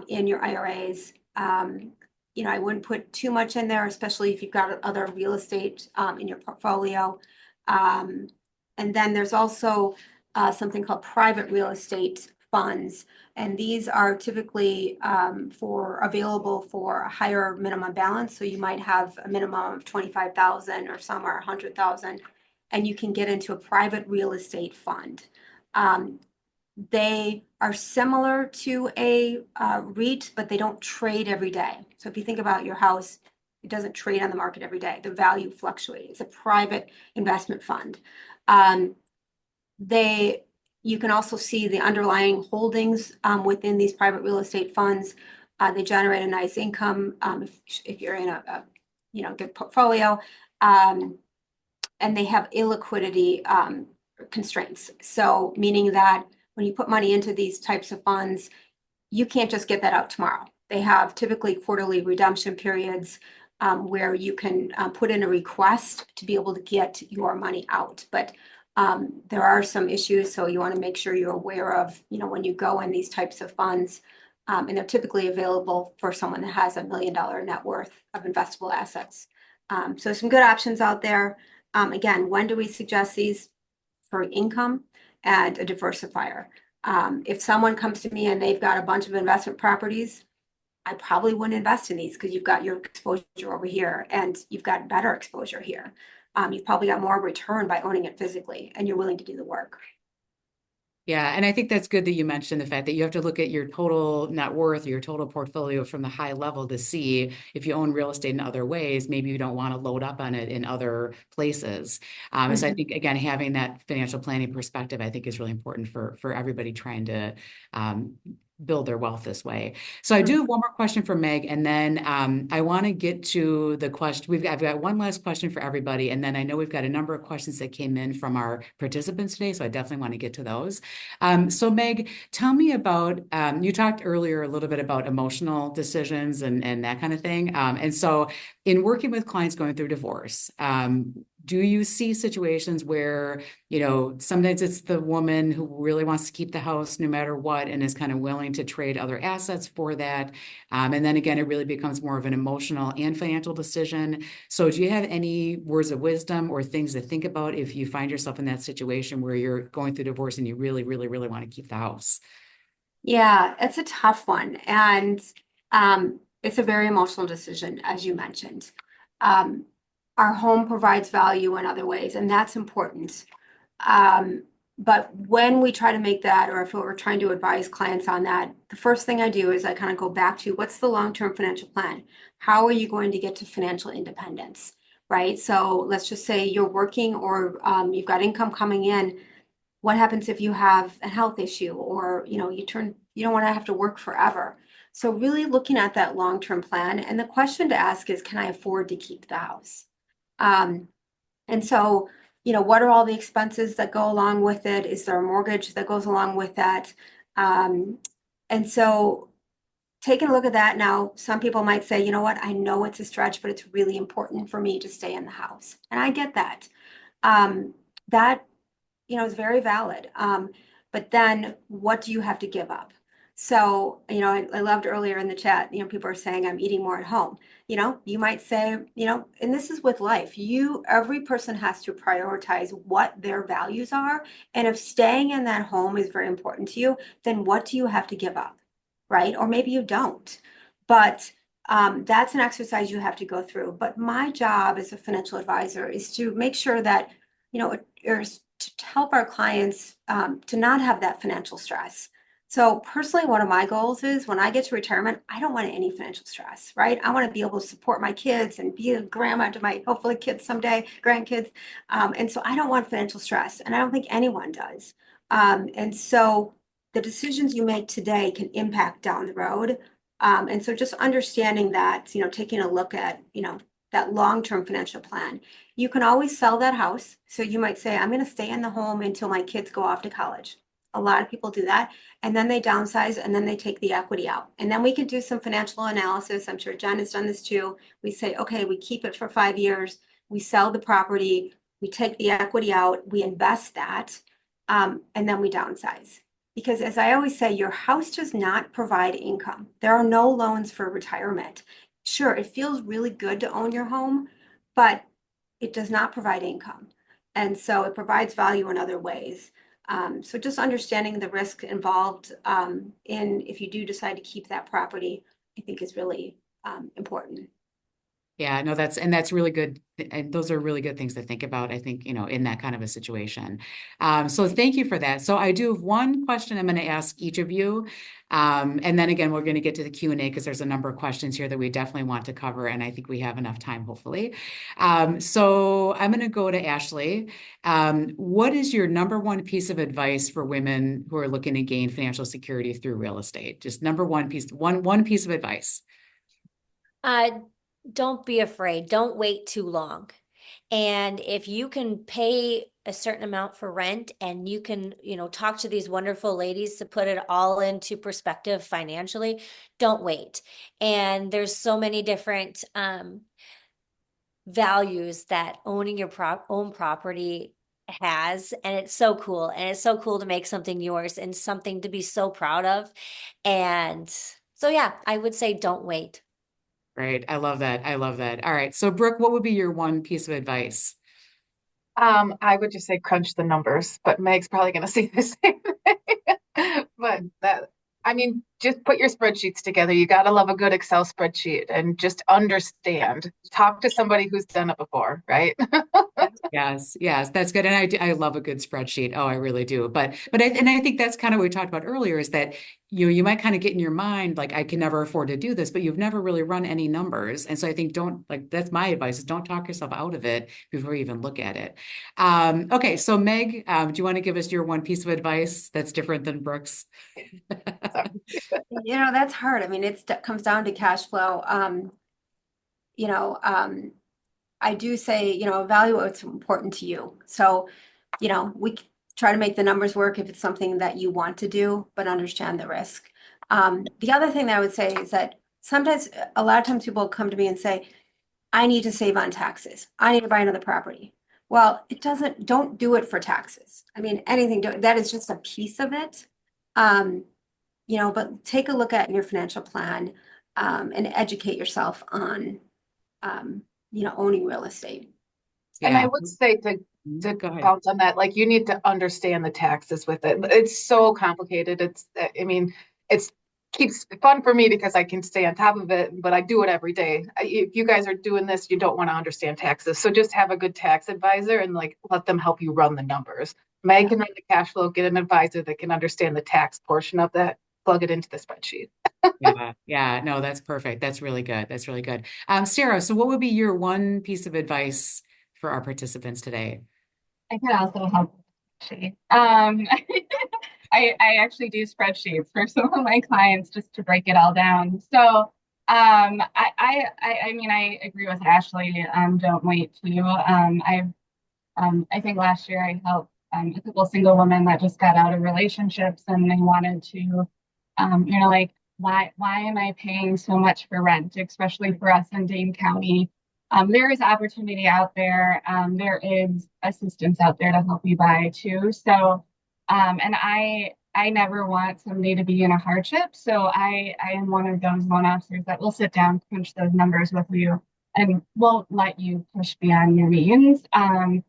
in your IRAs. I wouldn't put too much in there, especially if you've got other real estate in your portfolio. And then there's also something called private real estate funds. And these are typically available for a higher minimum balance. So you might have a minimum of 25,000 or some are 100,000, and you can get into a private real estate fund. They are similar to a REIT, but they don't trade every day. So if you think about your house, it doesn't trade on the market every day. The value fluctuates. It's a private investment fund. You can also see the underlying holdings within these private real estate funds. They generate a nice income if you're in a good portfolio, and they have illiquidity constraints. So meaning that when you put money into these types of funds, you can't just get that out tomorrow. They have typically quarterly redemption periods where you can put in a request to be able to get your money out. But there are some issues, so you want to make sure you're aware of, when you go in these types of funds, and they're typically available for someone that has $1 million net worth of investable assets. So some good options out there. Again, when do we suggest these? For income and a diversifier. If someone comes to me and they've got a bunch of investment properties, I probably wouldn't invest in these because you've got your exposure over here and you've got better exposure here. You've probably got more return by owning it physically and you're willing to do the work. Yeah, and I think that's good that you mentioned the fact that you have to look at your total net worth, your total portfolio from the high level to see if you own real estate in other ways, maybe you don't want to load up on it in other places. So I think, again, having that financial planning perspective, I think is really important for everybody trying to build their wealth this way. So I do have one more question for Meg, and then I want to get to the question. I've got one last question for everybody, and then I know we've got a number of questions that came in from our participants today, so I definitely want to get to those. So Meg, tell me about, you talked earlier a little bit about emotional decisions and that kind of thing. And so in working with clients going through divorce, do you see situations where, sometimes it's the woman who really wants to keep the house no matter what and is kind of willing to trade other assets for that? And then again, it really becomes more of an emotional and financial decision. So do you have any words of wisdom or things to think about if you find yourself in that situation where you're going through divorce and you really, really, really want to keep the house? Yeah, it's a tough one. And it's a very emotional decision, as you mentioned. Um, our home provides value in other ways, and that's important. But when we try to make that, or if we're trying to advise clients on that, the first thing I do is I kind of go back to what's the long-term financial plan? How are you going to get to financial independence, right? So let's just say you're working or you've got income coming in. What happens if you have a health issue or you don't want to have to work forever? So really looking at that long-term plan, and the question to ask is, can I afford to keep the house? And so, what are all the expenses that go along with it? Is there a mortgage that goes along with that? And so taking a look at that now, some people might say, you know what, I know it's a stretch, but it's really important for me to stay in the house. And I get that. That is very valid. But then what do you have to give up? So, I loved earlier in the chat, people are saying I'm eating more at home. You might say, and this is with life, every person has to prioritize what their values are. And if staying in that home is very important to you, then what do you have to give up? Right? Or maybe you don't. But that's an exercise you have to go through. But my job as a financial advisor is to make sure that, to help our clients to not have that financial stress. So personally, one of my goals is when I get to retirement, I don't want any financial stress, right? I want to be able to support my kids and be a grandma to my hopefully kids someday, grandkids. And so I don't want financial stress, and I don't think anyone does. And so the decisions you make today can impact down the road. And so just understanding that, taking a look at, that long-term financial plan. You can always sell that house. So you might say, I'm going to stay in the home until my kids go off to college. A lot of people do that. And then they downsize and then they take the equity out. And then we can do some financial analysis. I'm sure Jen has done this too. We say, okay, we keep it for 5 years. We sell the property. We take the equity out. We invest that. And then we downsize. Because as I always say, your house does not provide income. There are no loans for retirement. Sure, it feels really good to own your home, but it does not provide income. And so it provides value in other ways. So just understanding the risk involved in if you do decide to keep that property, I think is really important. Yeah, no, that's really good. And those are really good things to think about, I think, in that kind of a situation. So thank you for that. So I do have one question I'm going to ask each of you. And then again, we're going to get to the Q&A because there's a number of questions here that we definitely want to cover. And I think we have enough time, hopefully. So I'm going to go to Ashley. What is your number one piece of advice for women who are looking to gain financial security through real estate? Just number one piece, one piece of advice. Don't be afraid. Don't wait too long. And if you can pay a certain amount for rent and you can, talk to these wonderful ladies to put it all into perspective financially, don't wait. And there's so many different values that owning your own property has, and it's so cool. And it's so cool to make something yours and something to be so proud of. And so, yeah, I would say don't wait. Great. I love that. I love that. All right. So Brooke, what would be your one piece of advice? I would just say crunch the numbers, but Meg's probably going to say the same thing. But I mean, just put your spreadsheets together. You got to love a good Excel spreadsheet and just understand. Talk to somebody who's done it before, right? Yes, yes, that's good. And I love a good spreadsheet. Oh, I really do. And I think that's kind of what we talked about earlier is that you might kind of get in your mind like I can never afford to do this, but you've never really run any numbers. And so I think don't like that's my advice is don't talk yourself out of it before you even look at it. Okay, so Meg, do you want to give us your one piece of advice that's different than Brooks? That's hard. I mean, comes down to cash flow. You know, I do say, evaluate what's important to you. So, we try to make the numbers work if it's something that you want to do, but understand the risk. The other thing that I would say is that sometimes, a lot of times people come to me and say, I need to save on taxes. I need to buy another property. Well, don't do it for taxes. I mean, that is just a piece of it. But take a look at your financial plan, and educate yourself on, owning real estate. And I Yeah. would say to Go ahead. bounce on that, like you need to understand the taxes with it. It's so complicated. I mean, it's keeps fun for me because I can stay on top of it, but I do it every day. If you guys are doing this, you don't want to understand taxes. So just have a good tax advisor and like let them help you run the numbers. Meg can run the cash flow, get an advisor that can understand the tax portion of that, plug it into the spreadsheet. Yeah, no, that's perfect. That's really good. That's really good. Sarah, so what would be your one piece of advice for our participants today? I could also help. Actually. I actually do spreadsheets for some of my clients just to break it all down. So I mean I agree with Ashley. Don't wait to. I think last year I helped a couple single women that just got out of relationships and they wanted to like why am I paying so much for rent, especially for us in Dane County? There is opportunity out there. There is assistance out there to help you buy too. So, and I never want somebody to be in a hardship. So I am one of those loan officers that will sit down, crunch those numbers with you, and won't let you push beyond your means. And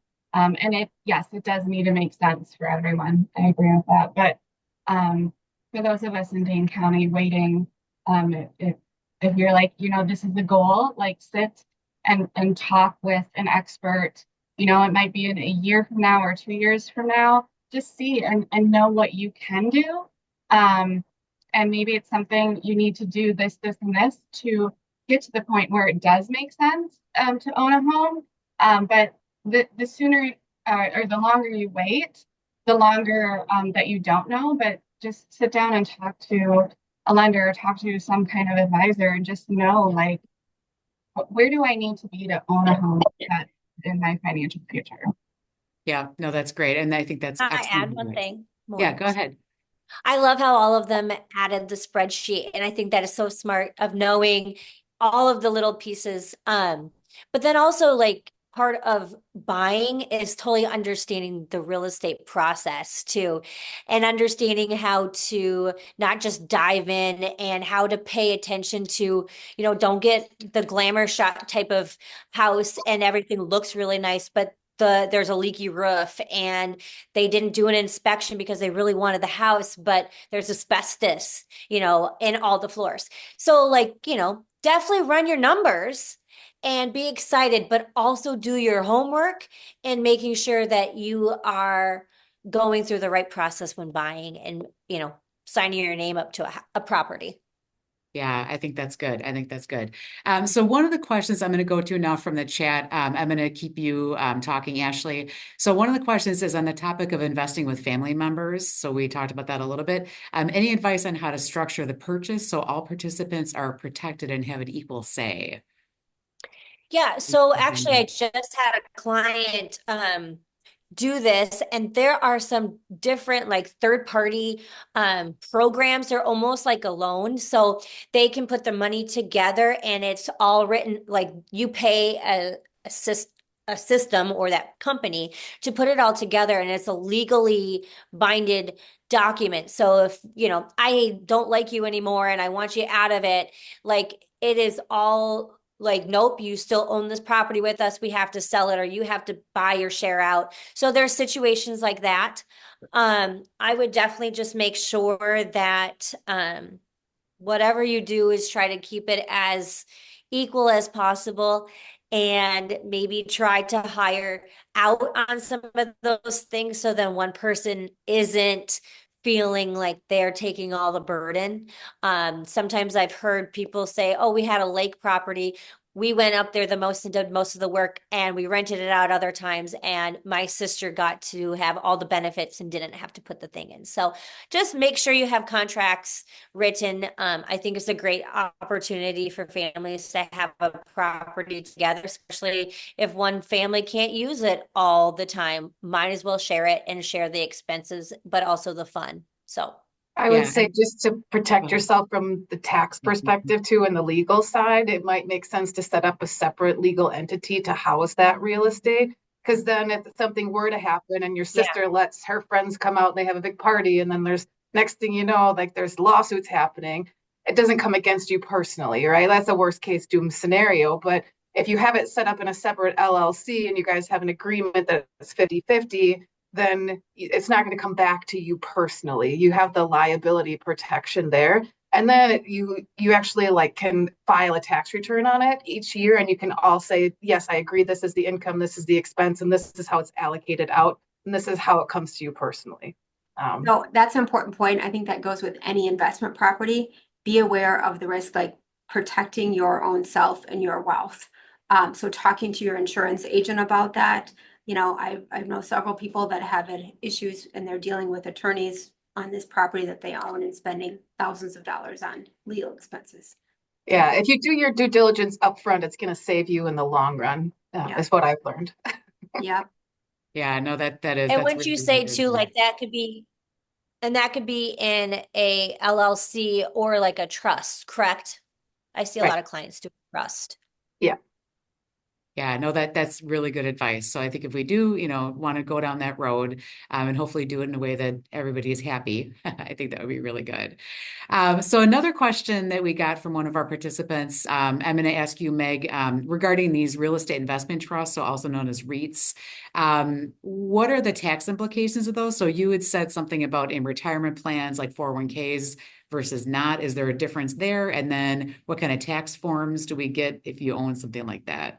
yes, it does need to make sense for everyone. I agree with that. But for those of us in Dane County waiting, if you're like, this is the goal, like sit and talk with an expert. It might be in a year from now or 2 years from now. Just see and know what you can do. And maybe it's something you need to do this, and this to get to the point where it does make sense to own a home. But the sooner or the longer you wait, the longer that you don't know. But just sit down and talk to a lender, talk to some kind of advisor, and just know like where do I need to be to own a home that in my financial future. Yeah, no, that's great. And I think that's I excellent add one advice. thing more. Yeah, go ahead. I love how all of them added the spreadsheet, and I think that is so smart of knowing all of the little pieces. But then also like part of buying is totally understanding the real estate process too, and understanding how to not just dive in and how to pay attention to, don't get the glamour shot type of house and everything looks really nice, but there's a leaky roof and they didn't do an inspection because they really wanted the house, but there's asbestos, in all the floors. So like, definitely run your numbers and be excited, but also do your homework and making sure that you are going through the right process when buying and, signing your name up to a property. Yeah, I think that's good. I think that's good. So one of the questions I'm going to go to now from the chat, I'm going to keep you talking, Ashley. So one of the questions is on the topic of investing with family members. So we talked about that a little bit. Any advice on how to structure the purchase so all participants are protected and have an equal say? Yeah, so actually I just had a client do this, and there are some different like third party programs. They're almost like a loan, so they can put the money together and it's all written like you pay a system or that company to put it all together, and it's a legally binded document. So if I don't like you anymore and I want you out of it, like it is all like, nope, you still own this property with us. We have to sell it, or you have to buy your share out. So there's situations like that. I would definitely just make sure that whatever you do is try to keep it as equal as possible, and maybe try to hire out on some of those things so then one person isn't feeling like they're taking all the burden. Sometimes I've heard people say, oh, we had a lake property. We went up there the most and did most of the work, and we rented it out other times. And my sister got to have all the benefits and didn't have to put the thing in. So just make sure you have contracts written. I think it's a great opportunity for families to have a property together, especially if one family can't use it all the time. Might as well share it and share the expenses, but also the fun. So I would Yeah. say just to protect yourself from the tax perspective too, and the legal side, it might make sense to set up a separate legal entity to house that real estate. Because then if something were to happen and your Yeah. sister lets her friends come out and they have a big party, and then there's next thing you know, like there's lawsuits happening, it doesn't come against you personally, right? That's a worst case doom scenario. But if you have it set up in a separate LLC and you guys have an agreement that it's 50-50, then it's not going to come back to you personally. You have the liability protection there. And then you actually like can file a tax return on it each year, and you can all say, yes, I agree, this is the income, this is the expense, and this is how it's allocated out, and this is how it comes to you personally. No, that's an important point. I think that goes with any investment property. Be aware of the risk, like protecting your own self and your wealth. So talking to your insurance agent about that. You know, I know several people that have had issues and they're dealing with attorneys on this property that they own and spending thousands of dollars on legal expenses. Yeah, if you do your due diligence upfront, it's going to save you in the long run, Yeah. is what I've learned. Yeah. Yeah, no, and that's wouldn't you really say good. too, like that could be, and that could be in a LLC or like a trust, correct? I see a Right. lot of clients do trust. Yeah. Yeah, no, that's really good advice. So I think if we do, want to go down that road, and hopefully do it in a way that everybody is happy, I think that would be really good. So another question that we got from one of our participants, I'm going to ask you, Meg, regarding these real estate investment trusts, so also known as REITs. What are the tax implications of those? So you had said something about in retirement plans like 401ks versus not. Is there a difference there? And then what kind of tax forms do we get if you own something like that?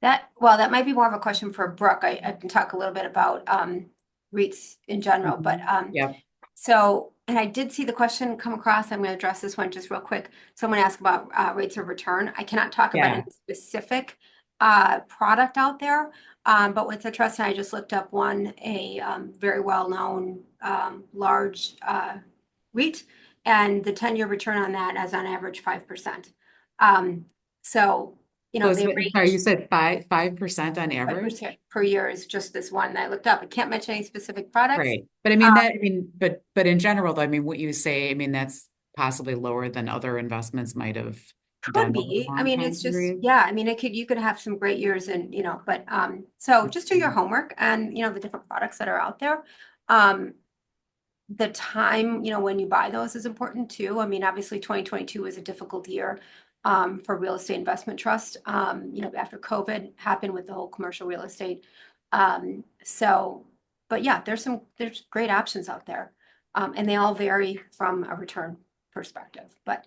That might be more of a question for Brooke. I can talk a little bit about REITs in general, but Yeah. so, and I did see the question come across. I'm going to address this one just real quick. Someone asked about rates of return. I cannot talk about any specific product out there, but with the trust, I just looked up one, a very well-known large REIT, and the 10-year return on that is on average 5%. So, you know, they range. Sorry, you said 5% on average? 5% per year is just this one that I looked up. I can't mention any specific products. Right. But I mean, but in general, though, I mean, what you say, I mean, that's possibly lower than other investments might have done Could over a be. I long mean, time it's just, period. yeah, I mean, you could have some great years and, but, so just do your homework and, the different products that are out there. The time, when you buy those is important too. I mean, obviously 2022 was a difficult year for real estate investment trust. After COVID happened with the whole commercial real estate. But yeah, there's great options out there. And they all vary from a return perspective. But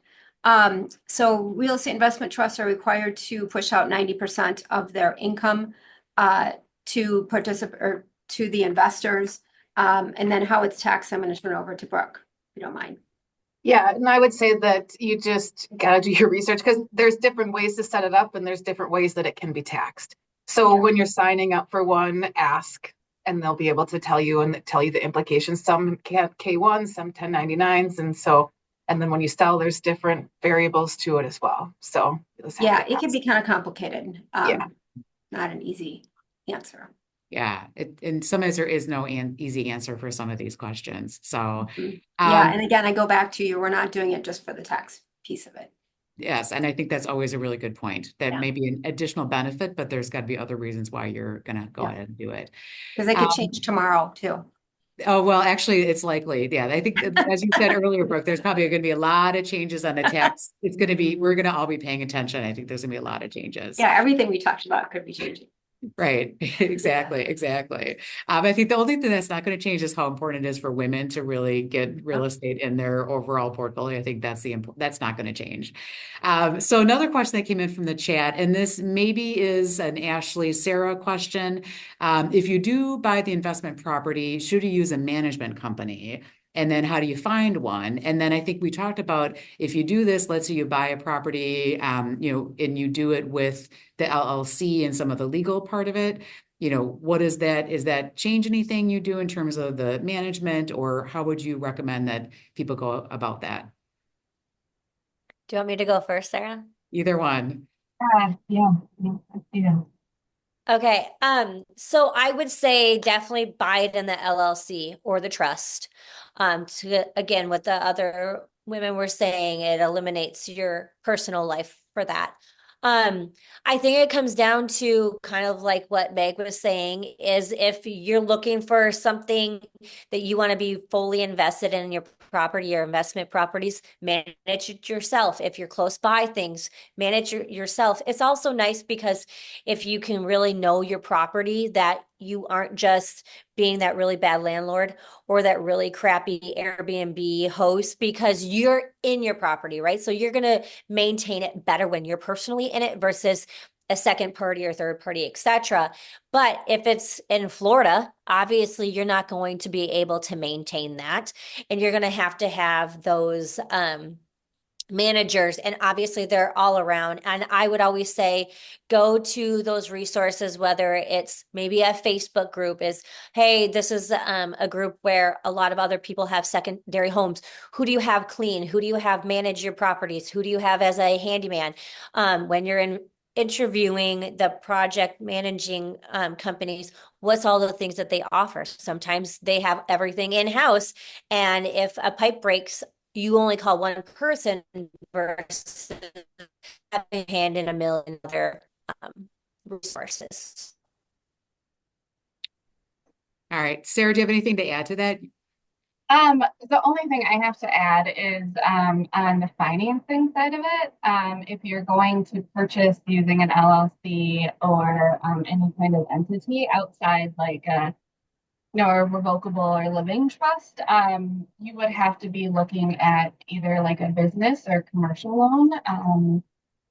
so real estate investment trusts are required to push out 90% of their income to participate or to the investors. And then how it's taxed, I'm going to turn it over to Brooke, if you don't mind. Yeah, and I would say that you just got to do your research, because there's different ways to set it up and there's different ways that it can be taxed. So when you're signing up for one, ask, and they'll be able to tell you the implications. Some K1, some 1099s. And then when you sell, there's different variables to it as well. So yeah, it can be kind of complicated. Yeah. Not an easy answer. Yeah, and sometimes there is no easy answer for some of these questions. So, yeah, and again, I go back to we're not doing it just for the tax piece of it. Yes, and I think that's always a really good point. That may be an additional benefit, but there's got to be other reasons why you're going to go ahead and do it. Because they could change tomorrow too. Oh, well, actually, it's likely. Yeah, I think, as you said earlier, Brooke, there's probably going to be a lot of changes on the tax. It's going to be, we're going to all be paying attention. I think there's going to be a lot of changes. Yeah, everything we talked about could be changing. Right. Exactly. Exactly. I think the only thing that's not going to change is how important it is for women to really get real estate in their overall portfolio. I think that's not going to change. So another question that came in from the chat, and this maybe is an Ashley Sarah question. If you do buy the investment property, should you use a management company? And then how do you find one? And then I think we talked about if you do this, let's say you buy a property, and you do it with the LLC and some of the legal part of it. What is that? Is that change anything you do in terms of the management, or how would you recommend that people go about that? Do you want me to go first, Sarah? Either one. Yeah, yeah. Okay, so I would say definitely buy it in the LLC or the trust. To again, what the other women were saying, it eliminates your personal life for that. Um, I think it comes down to kind of like what Meg was saying, is if you're looking for something that you want to be fully invested in your property or investment properties, manage it yourself. If you're close by things, manage yourself. It's also nice because if you can really know your property, that you aren't just being that really bad landlord or that really crappy Airbnb host, because you're in your property, right? So you're going to maintain it better when you're personally in it versus a second party or third party, etc. But if it's in Florida, obviously you're not going to be able to maintain that, and you're going to have those managers, and obviously they're all around. And I would always say go to those resources, whether it's maybe a Facebook group is, hey, this is a group where a lot of other people have secondary homes. Who do you have clean? Who do you have manage your properties? Who do you have as a handyman? When you're interviewing the project managing companies, what's all the things that they offer? Sometimes they have everything in-house, and if a pipe breaks, you only call one person versus having a hand in a million other resources. All right. Sarah, do you have anything to add to that? The only thing I have to add is on the financing side of it. If you're going to purchase using an LLC or any kind of entity outside like a revocable or living trust, you would have to be looking at either like a business or commercial loan.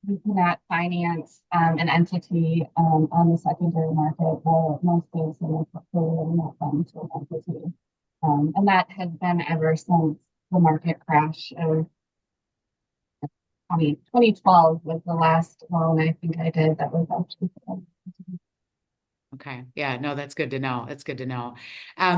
You cannot finance an entity on the secondary market, or most banks in the portfolio will not fund to an entity. And that has been ever since the market crash of 2012 was the last loan I think I did that was actually. Okay. Yeah, no, that's good to know. That's good to know.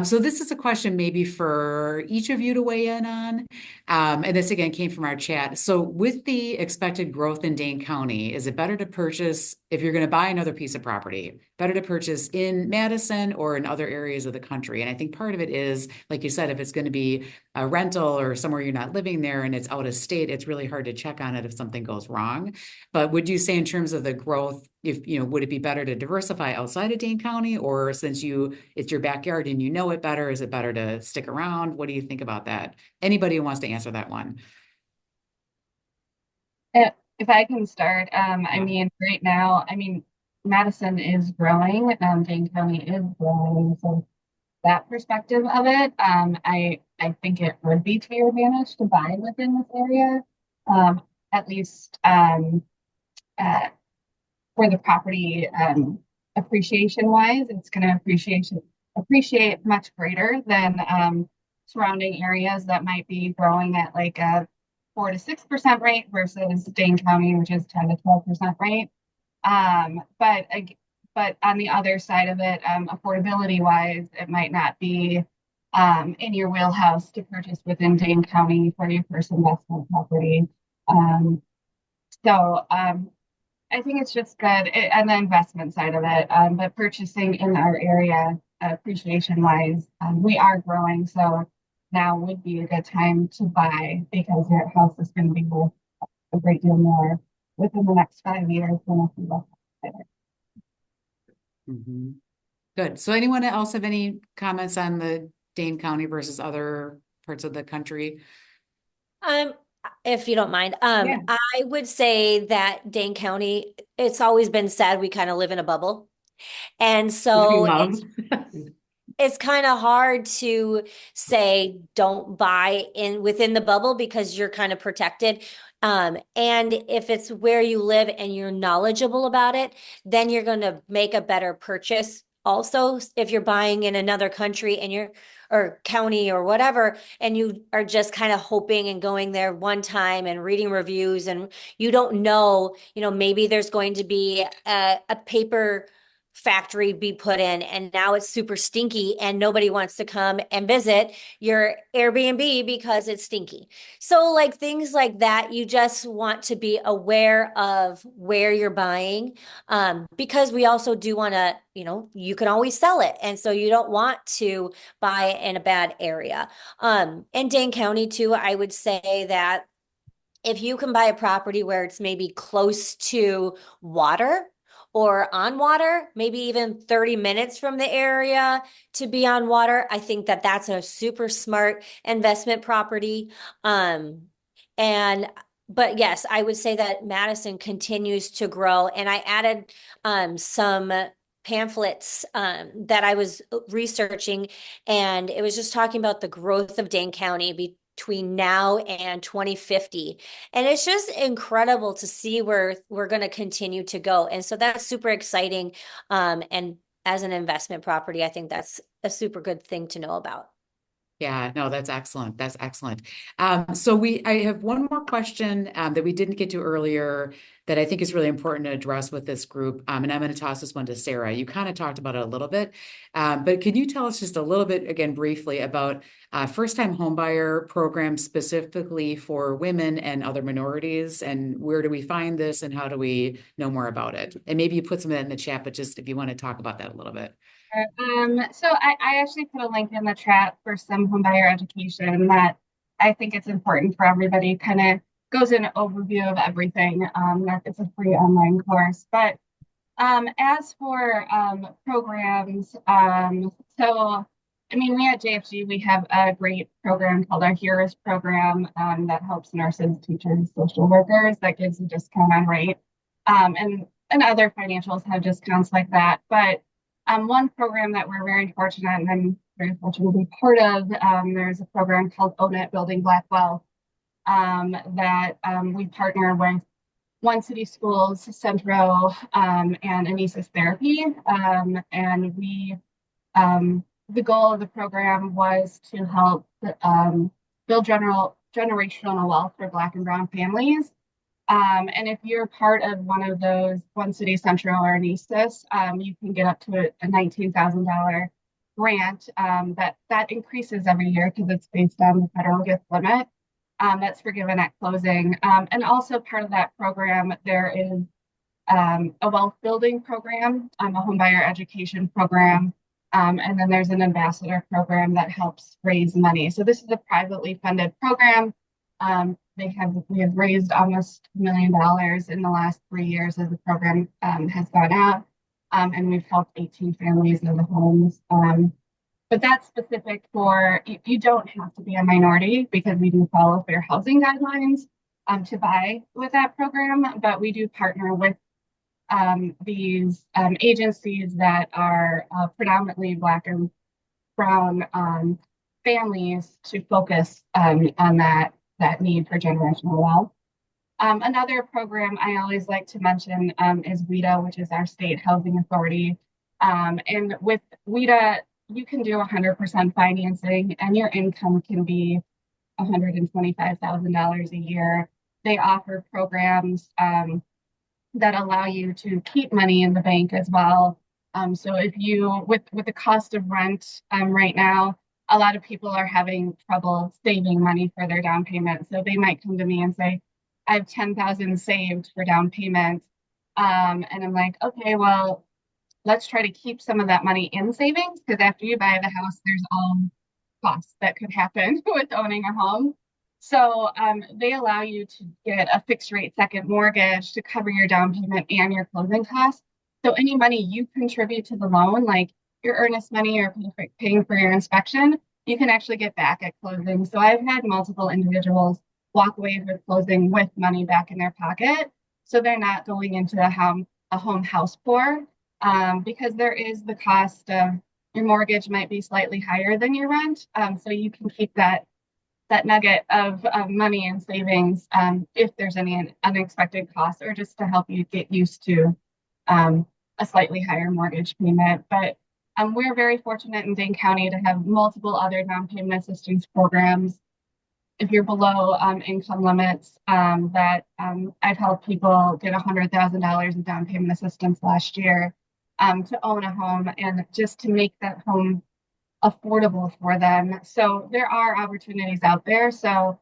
So this is a question maybe for each of you to weigh in on. And this again came from our chat. So with the expected growth in Dane County, is it better to purchase, if you're going to buy another piece of property, better to purchase in Madison or in other areas of the country? And I think part of it is, like you said, if it's going to be a rental or somewhere you're not living there and it's out of state, it's really hard to check on it if something goes wrong. But would you say in terms of the growth, would it be better to diversify outside of Dane County, or since it's your backyard and you know it better, is it better to stick around? What do you think about that? Anybody who wants to answer that one? If I can start, I mean, right now, Madison is growing, Dane County is growing, so that perspective of it, I think it would be to your advantage to buy within this area, at least uh, for the property appreciation wise. It's going to appreciate much greater than surrounding areas that might be growing at like a 4 to 6% rate versus Dane County, which is 10 to 12% rate. But on the other side of it, affordability wise, it might not be in your wheelhouse to purchase within Dane County for your first investment property. Um, so I think it's just good on the investment side of it. But purchasing in our area, appreciation wise, we are growing. So now would be a good time to buy because your house is going to be worth a great deal more within the next 5 years than if you left it. Mhm. Good. So anyone else have any comments on the Dane County versus other parts of the country? Um, if you don't mind, Yeah. I would say that Dane County, it's always been said we kind of live in a bubble. And Which we so love. it's kind of hard to say don't buy in within the bubble because you're kind of protected. And if it's where you live and you're knowledgeable about it, then you're going to make a better purchase. Also, if you're buying in another country and you're or county or whatever, and you are just kind of hoping and going there one time and reading reviews, and you don't know, maybe there's going to be a paper factory be put in and now it's super stinky and nobody wants to come and visit your Airbnb because it's stinky. So like things like that, you just want to be aware of where you're buying, because we also do want to, you can always sell it. And so you don't want to buy in a bad area. In Dane County too, I would say that if you can buy a property where it's maybe close to water or on water, maybe even 30 minutes from the area to be on water, I think that that's a super smart investment property. And but yes, I would say that Madison continues to grow. And I added some pamphlets that I was researching, and it was just talking about the growth of Dane County between now and 2050. And it's just incredible to see where we're going to continue to go. And so that's super exciting. And as an investment property, I think that's a super good thing to know about. Yeah, no, that's excellent. That's excellent. I have one more question that we didn't get to earlier that I think is really important to address with this group. And I'm going to toss this one to Sarah. You kind of talked about it a little bit, but can you tell us just a little bit again briefly about first-time homebuyer program specifically for women and other minorities, and where do we find this and how do we know more about it? And maybe you put some of that in the chat, but just if you want to talk about that a little bit. So I actually put a link in the chat for some homebuyer education that I think it's important for everybody. Kind of goes in an overview of everything. That it's a free online course. But as for programs, so I mean, we at JFG we have a great program called our Heroes program that helps nurses, teachers, social workers. That gives a discount on rate, and other financials have discounts like that. But one program that we're very fortunate, and I'm very fortunate to be part of, there's a program called Own It, Building Black Wealth, that we partner with One City Schools, Centro, and Anesis Therapy. And the goal of the program was to help build generational wealth for Black and Brown families. And if you're part of one of those One City Central or Anesis, you can get up to a $19,000 grant that increases every year because it's based on the federal gift limit. That's forgiven at closing. And also part of that program, there is a wealth building program, a homebuyer education program, and then there's an ambassador program that helps raise money. So this is a privately funded program. We have raised almost $1 million in the last 3 years as the program has gone out, and we've helped 18 families in the homes. But that's specific for, you don't have to be a minority because we do follow fair housing guidelines to buy with that program, but we do partner with these agencies that are predominantly Black and Brown families to focus on that need for generational wealth. Another program I always like to mention is WIDA, which is our state housing authority. And with WIDA, you can do 100% financing and your income can be $125,000 a year. They offer programs that allow you to keep money in the bank as well. So if you, with the cost of rent right now, a lot of people are having trouble saving money for their down payment. So they might come to me and say, I have 10,000 saved for down payment. And I'm like, okay, well, let's try to keep some of that money in savings because after you buy the house, there's all costs that could happen with owning a home. So they allow you to get a fixed rate second mortgage to cover your down payment and your closing costs. So any money you contribute to the loan, like your earnest money or paying for your inspection, you can actually get back at closing. So I've had multiple individuals walk away with closing with money back in their pocket. So they're not going into a home house poor, because there is the cost of your mortgage might be slightly higher than your rent. So you can keep that nugget of money and savings, if there's any unexpected costs, or just to help you get used to a slightly higher mortgage payment. But we're very fortunate in Dane County to have multiple other down payment assistance programs. If you're below income limits, I've helped people get $100,000 in down payment assistance last year, to own a home and just to make that home affordable for them. So there are opportunities out there. So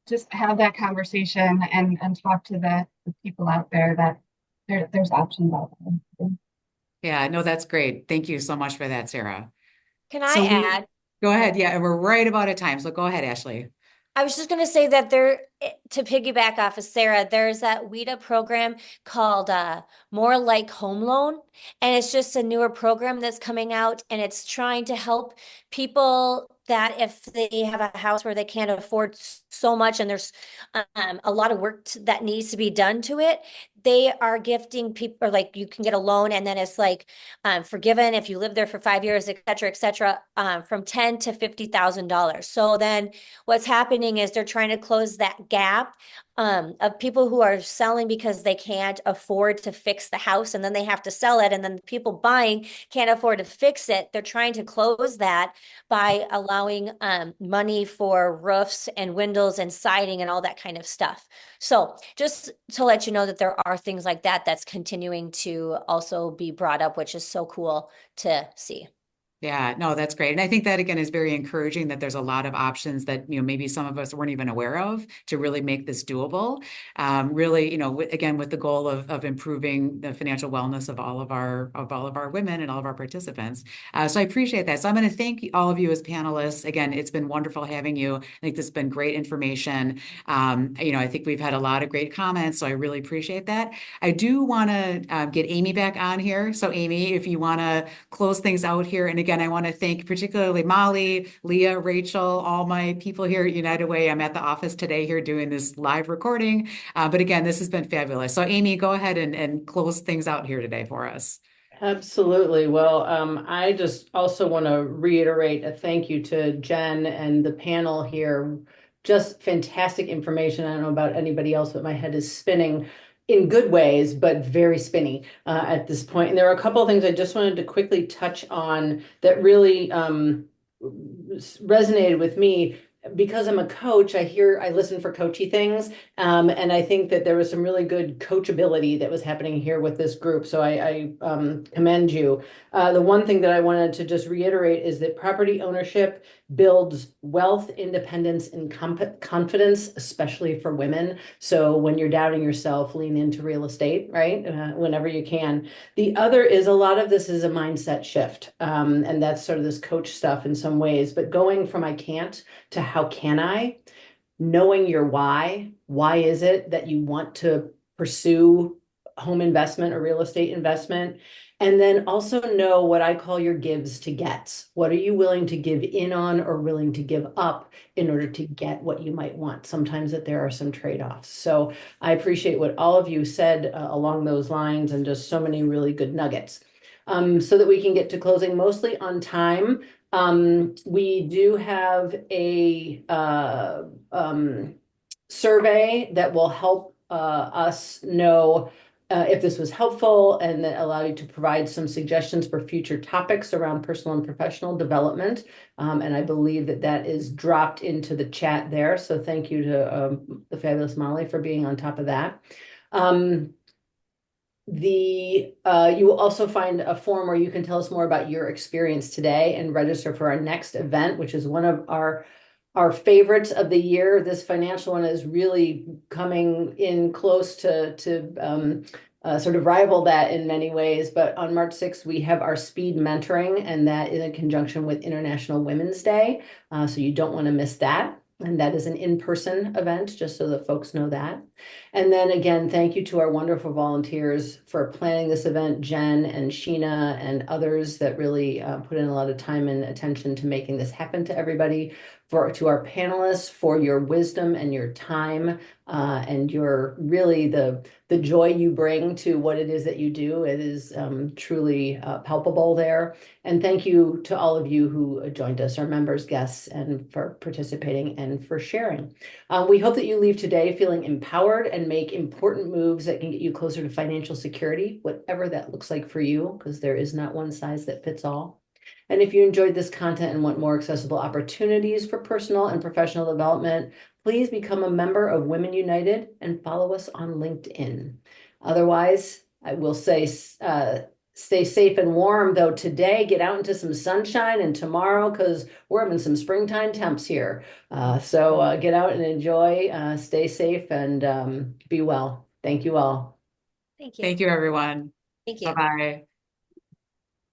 just have that conversation and talk to the people out there that there's options out there. Yeah, no, that's great. Thank you so much for that, Sarah. Can I So add? go ahead. Yeah, and we're right about at time. So go ahead, Ashley. I was just going to say that to piggyback off of Sarah, there's that WIDA program called More Like Home Loan. And it's just a newer program that's coming out, and it's trying to help people that if they have a house where they can't afford so much and there's a lot of work that needs to be done to it, they are gifting people, or like you can get a loan and then it's like forgiven if you live there for 5 years, et cetera, from $10,000 to $50,000. So then what's happening is they're trying to close that gap of people who are selling because they can't afford to fix the house, and then they have to sell it, and then the people buying can't afford to fix it. They're trying to close that by allowing money for roofs and windows and siding and all that kind of stuff. So just to let you know that there are things like that that's continuing to also be brought up, which is so cool to see. Yeah, no, that's great. And I think that again is very encouraging that there's a lot of options that, maybe some of us weren't even aware of to really make this doable. Really, again, with the goal of improving the financial wellness of all of our women and all of our participants. So I appreciate that. So I'm going to thank all of you as panelists. Again, it's been wonderful having you. I think this has been great information. I think we've had a lot of great comments, so I really appreciate that. I do want to get Amy back on here. So Amy, if you want to close things out here. And again, I want to thank particularly Molly, Leah, Rachel, all my people here at United Way. I'm at the office today here doing this live recording. But again, this has been fabulous. So Amy, go ahead and close things out here today for us. Absolutely. Well, I just also want to reiterate a thank you to Jen and the panel here. Just fantastic information. I don't know about anybody else, but my head is spinning in good ways, but very spinny at this point. And there are a couple of things I just wanted to quickly touch on that really resonated with me. Because I'm a coach, I listen for coachy things. And I think that there was some really good coachability that was happening here with this group. So I commend you. The one thing that I wanted to just reiterate is that property ownership builds wealth, independence, and confidence, especially for women. So when you're doubting yourself, lean into real estate, right? Whenever you can. The other is a lot of this is a mindset shift. And that's sort of this coach stuff in some ways, but going from I can't to how can I, knowing your why is it that you want to pursue home investment or real estate investment? And then also know what I call your gives to gets. What are you willing to give in on or willing to give up in order to get what you might want? Sometimes that there are some trade-offs. So I appreciate what all of you said along those lines, and just so many really good nuggets. So that we can get to closing mostly on time. We do have a survey that will help us know if this was helpful, and that allow you to provide some suggestions for future topics around personal and professional development. And I believe that is dropped into the chat there. So thank you to the fabulous Molly for being on top of that. You will also find a form where you can tell us more about your experience today and register for our next event, which is one of our favorites of the year. This financial one is really coming in close to sort of rival that in many ways. But on March 6th, we have our speed mentoring, and that is in conjunction with International Women's Day. So you don't want to miss that. And that is an in-person event, just so that folks know that. And then again, thank you to our wonderful volunteers for planning this event, Jen and Sheena and others that really put in a lot of time and attention to making this happen to everybody. To our panelists for your wisdom and your time and your really the joy you bring to what it is that you do. It is truly palpable there. And thank you to all of you who joined us, our members, guests, and for participating and for sharing. We hope that you leave today feeling empowered and make important moves that can get you closer to financial security, whatever that looks like for you, because there is not one size that fits all. And if you enjoyed this content and want more accessible opportunities for personal and professional development, please become a member of Women United and follow us on LinkedIn. Otherwise, I will say, stay safe and warm, though today, get out into some sunshine, and tomorrow, because we're having some springtime temps here. So get out and enjoy, stay safe, and be well. Thank you all. Thank you. Thank you, everyone. Thank you. Bye-bye.